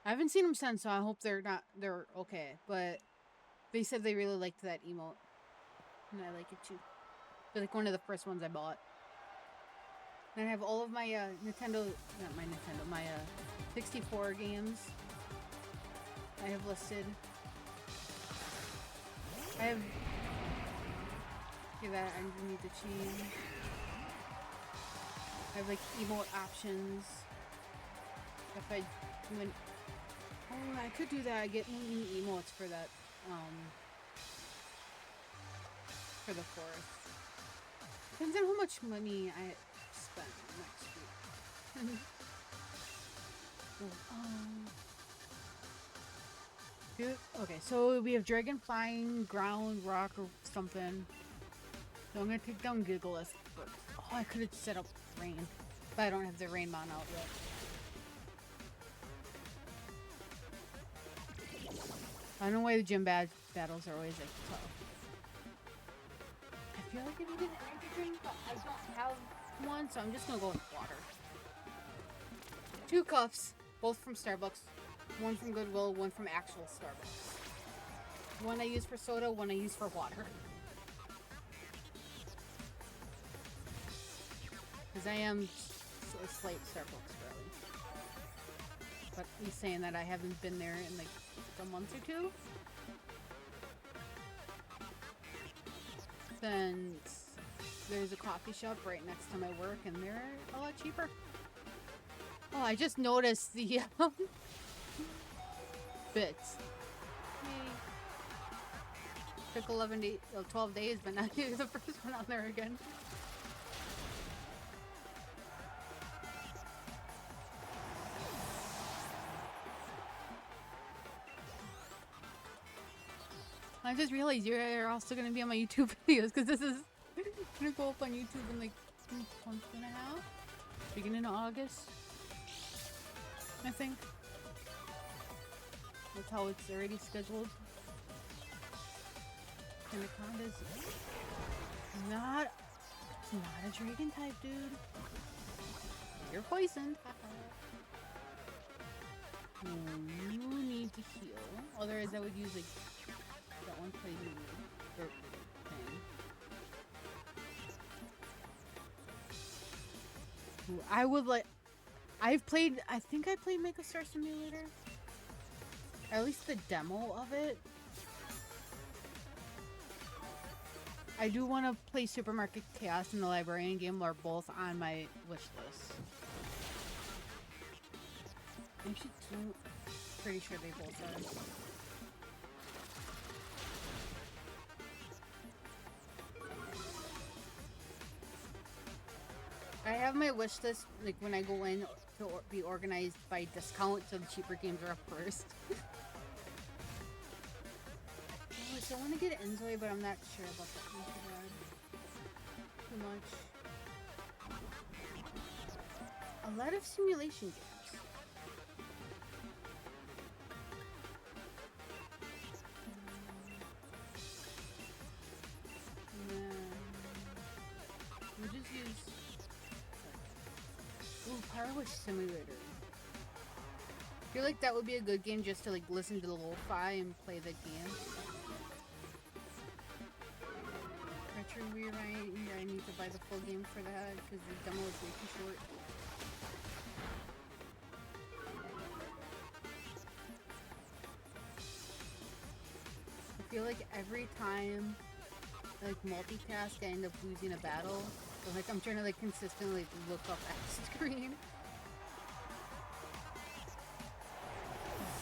I haven't seen them since, so I hope they're okay. But they said they really liked that emote. And I like it too. It's like one of the first ones I bought. And I have all of my my 64 games I have listed. I have... Okay, that I need to change. I have like emote options. If I... Oh, I could do that. I get new emotes for that. For the 4th. Depends on how much money I spend next week. Good. Okay, so we have Dragon Flying, Ground, Rock, or something. So I'm gonna take down Giggleth. But, oh, I could have set up Rain. But I don't have the Rain Mon out yet. I don't know why the gym battles are always like tough. I feel like I need an energy drink, but I don't have one, so I'm just gonna go with water. 2 cups, both from Starbucks. One from Goodwill, one from actual Starbucks. One I use for soda, one I use for water. Because I am a slight Starbucks girly. But he's saying that I haven't been there in like a month or 2. Since there's a coffee shop right next to my work and they're a lot cheaper. Oh, I just noticed the bits. Hey. Took 12 days, but now you're the first one on there again. I just realized you're also going to be on my YouTube videos because this is going to go up on YouTube in like a month and a half. Beginning of August, I think. That's how it's already scheduled. Anaconda's not a dragon type, dude. You're poisoned. You need to heal. Otherwise, I would use like that one poison thing. Ooh, I would like. I think I played Mega Star Simulator. Or at least the demo of it. I do want to play Supermarket Chaos and the Librarian game, are both on my wish list. I'm pretty sure they both are. I have my wish list like when I go in to be organized by discount, so the cheaper games are up first. Oh, so I want to get Enzoy, but I'm not sure about that one too much. A lot of simulation games. We'll just use... Ooh, Power Wash Simulator. I feel like that would be a good game just to like listen to the lo-fi and play the game. Retro Rewrite, yeah, I need to buy the full game for that because the demo is way too short. I feel like every time I like multitask, I end up losing a battle. So like I'm trying to like consistently like, look up at the screen.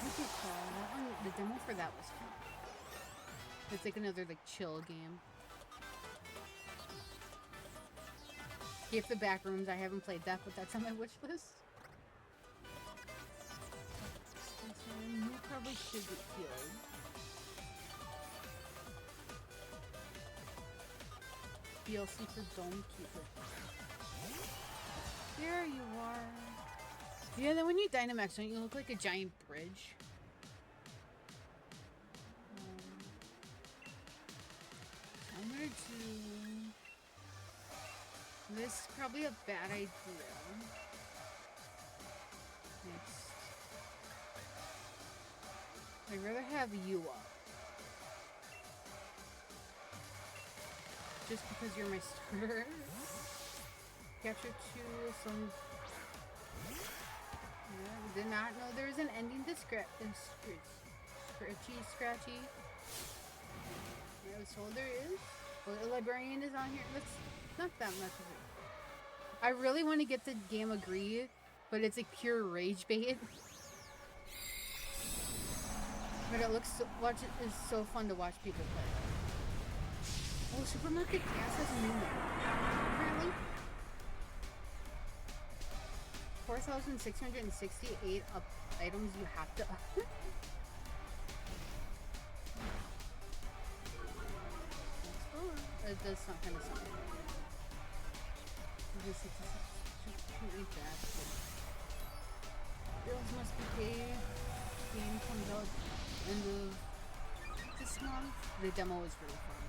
What's it called? That one, the demo for that was fun. It's like another like chill game. If the Backrooms, I haven't played that, but that's on my wish list. You probably should get healed. DLC for Dome Keeper. There you are. Yeah, then when you Dynamax, don't you look like a giant bridge? I'm gonna do... This is probably a bad idea. Next. I'd rather have you up. Just because you're my starter. Capture 2, some... Yeah, did not know there was an ending to Scratchy. I was told there is. Well, the librarian is on here. That's not that much of it. I really want to get the game agreed, but it's a pure rage bait. But it looks is so fun to watch people play. Oh, Supermarket Gas has a new map. Apparently. 4,668 items you have to up. It does some kind of something. Just eat that. Bills must be paid. Game comes out end of this month. The demo is really fun.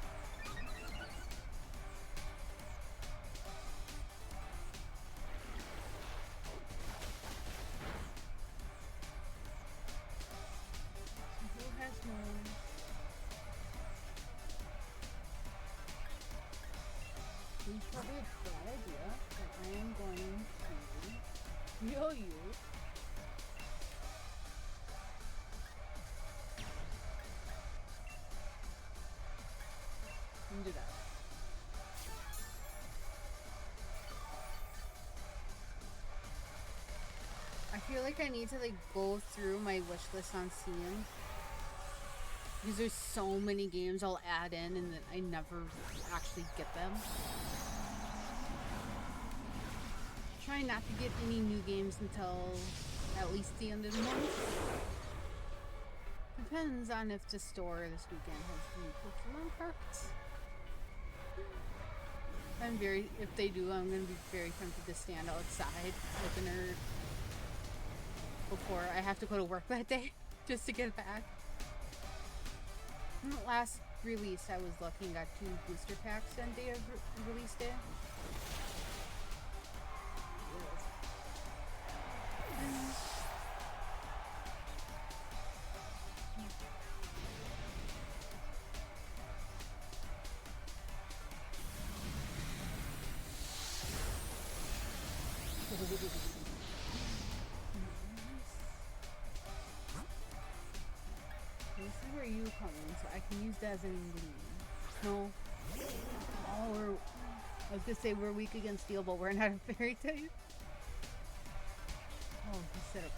So who has more? It's probably a bad idea, but I am going to yo you. And do that. I feel like I need to like go through my wish list on Steam. Because there's so many games I'll add in and that I never actually get them. Trying not to get any new games until at least the end of the month. Depends on if the store this weekend has new Pokemon cards. If they do, I'm gonna be very tempted to stand outside like a nerd before I have to go to work that day just to get back. Last release, I was lucky and got 2 booster packs on day of release day. This is where you come in, so I can use that as an ingredient. No. Oh, I was gonna say we're weak against steel, but we're not a fairy type. Oh, he set up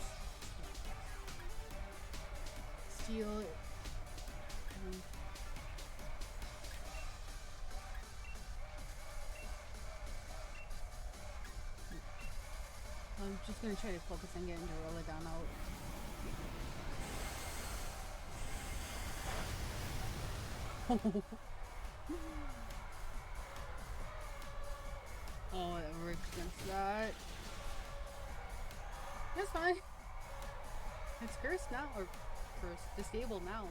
steel. I'm just gonna try to focus on getting Duraludon out. Oh, it works against that. That's fine. It's cursed now, or cursed, disabled now.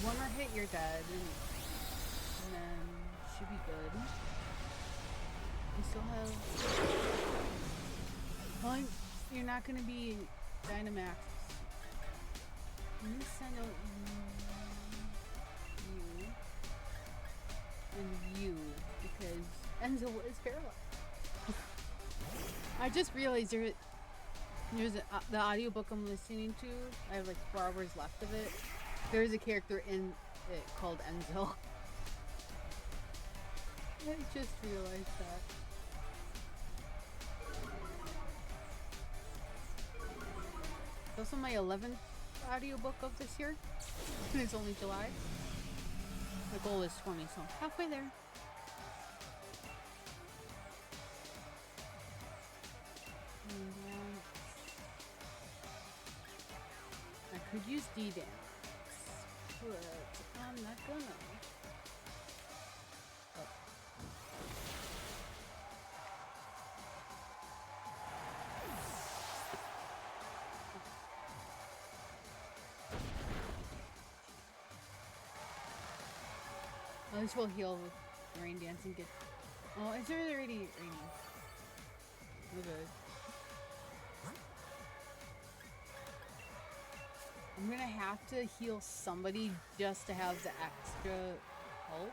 One more hit, you're dead, and then should be good. We still have. Well, you're not gonna be Dynamax. Let me send out you and you because Enzo is paralyzed. I just realized there's the audiobook I'm listening to. I have like 4 hours left of it. There's a character in it called Enzo. I just realized that. It's also my 11th audiobook of this year. It's only July. The goal is 20, so halfway there. And, I could use D-Dance, but I'm not gonna. At least we'll heal with the rain dance and get. Oh, it's already rainy. We're good. I'm gonna have to heal somebody just to have the extra help.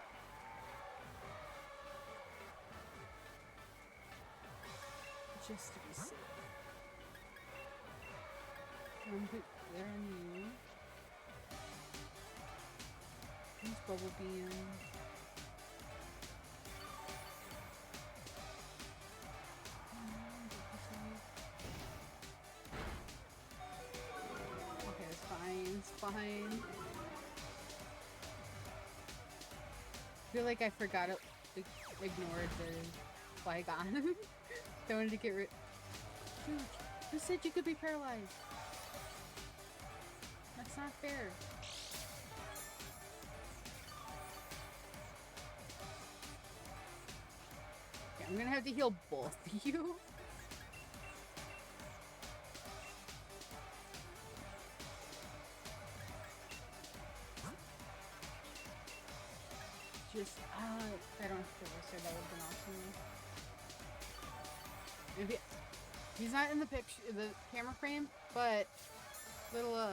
Just to be safe. I'm good there on you. There's Bubble Beam. Okay, it's fine. It's fine. I feel like I forgot it. Ignored the Flygon. I wanted to get rid. Dude, who said you could be paralyzed? That's not fair. Okay, I'm gonna have to heal both of you. Just, I don't have to restart. That would have been awesome. Maybe he's not in the picture, the camera frame, but little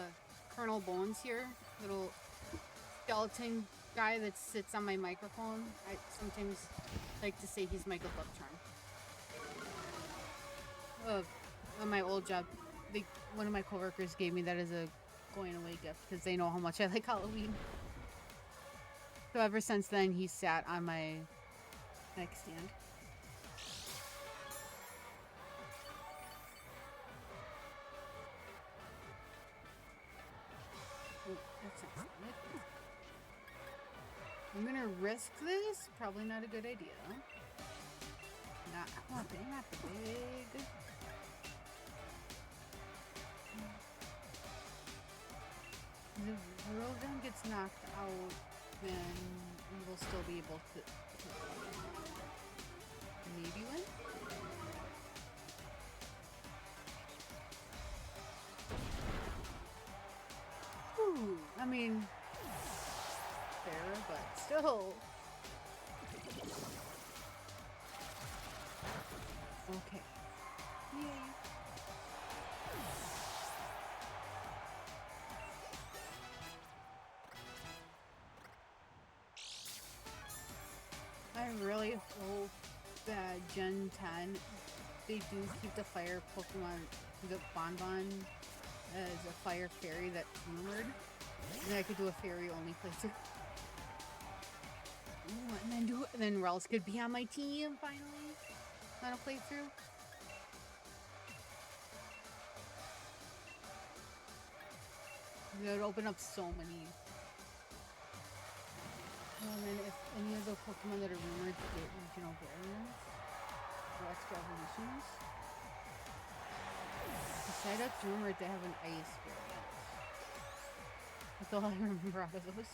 Colonel Bones here, little skeleton guy that sits on my microphone. I sometimes like to say he's Michael Buckcharm. On my old job, one of my coworkers gave me that as a going away gift because they know how much I like Halloween. So ever since then, he sat on my nightstand. Oh, that's not it. I'm gonna risk this. Probably not a good idea. Not the big. If the Rogan gets knocked out, then we will still be able to maybe win. Ooh, I mean, fair, but still. Okay. Yay. I really hope that Gen 10, they do keep the fire Pokemon, the Bonbon, as a fire fairy that's rumored. And then I could do a fairy only playthrough. Ooh, and then Rels could be on my team finally on a playthrough. That would open up so many. And then if any of the Pokemon that are rumored to get regional variants or extra evolutions. Psyduck's rumored to have an ice variant. That's all I remember out of those.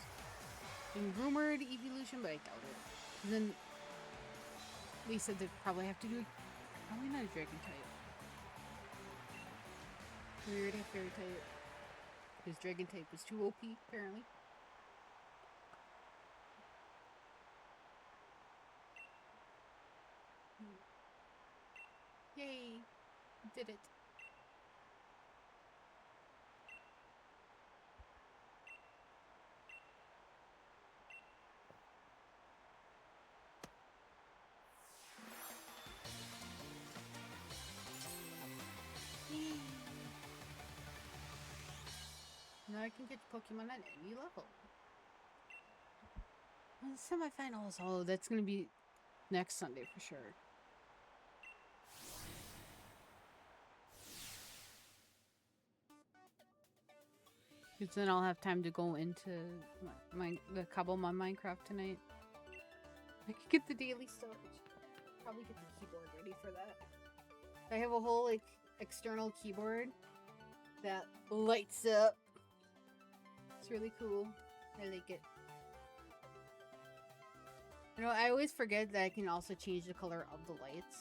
And rumored evolution, but I doubt it. And then they said they'd probably have to do probably not a dragon type. We already have fairy type. Because dragon type was too OP, apparently. Yay! Did it. Yay! Now I can get Pokemon at any level. Well, the semifinals, oh, that's gonna be next Sunday for sure. Because then I'll have time to go into the Cobblemon Minecraft tonight. I could get the daily stuff. Probably get the keyboard ready for that. I have a whole like external keyboard that lights up. It's really cool. I like it. You know, I always forget that I can also change the color of the lights.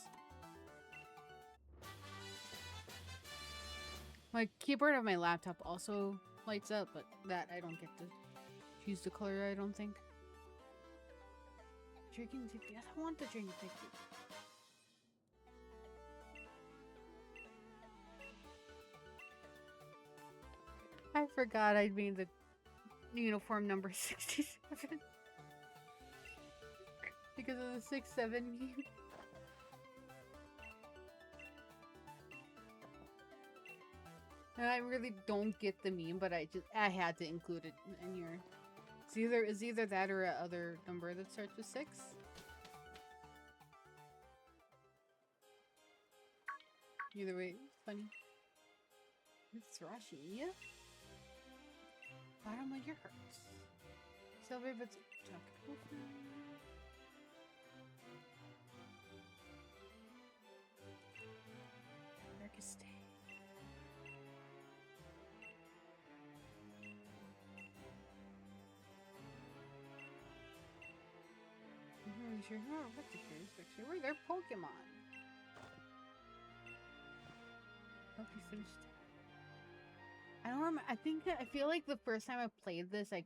My keyboard of my laptop also lights up, but that I don't get to choose the color, I don't think. drinking ticket. I don't want the drinking ticket. I forgot I made the uniform number 67 because of the 6-7 meme. And I really don't get the meme, but I had to include it in here. It's either that or a other number that starts with 6. Either way, it's funny. It's thrashy. Bottom of your hurts. Silver, but Darkest day. Sure, what the picture? Where they're Pokemon. Hope you finished. I don't remember. I feel like the first time I played this, I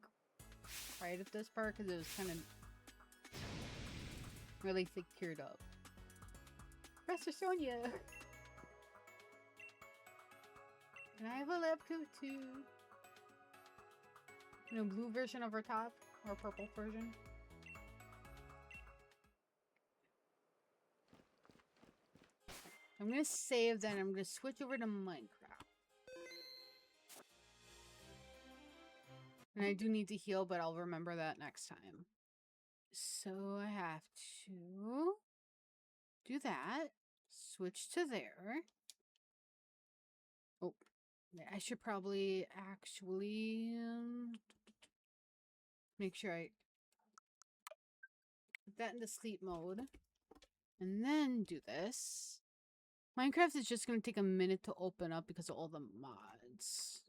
cried at this part because it was kind of really teared up. Professor Sonia! And I have a lab coat too. A blue version of her top, or purple version. I'm gonna save that. I'm gonna switch over to Minecraft. And I do need to heal, but I'll remember that next time. So I have to do that. Switch to there. Oh, I should probably actually make sure I put that into sleep mode. And then do this. Minecraft is just going to take a minute to open up because of all the mods.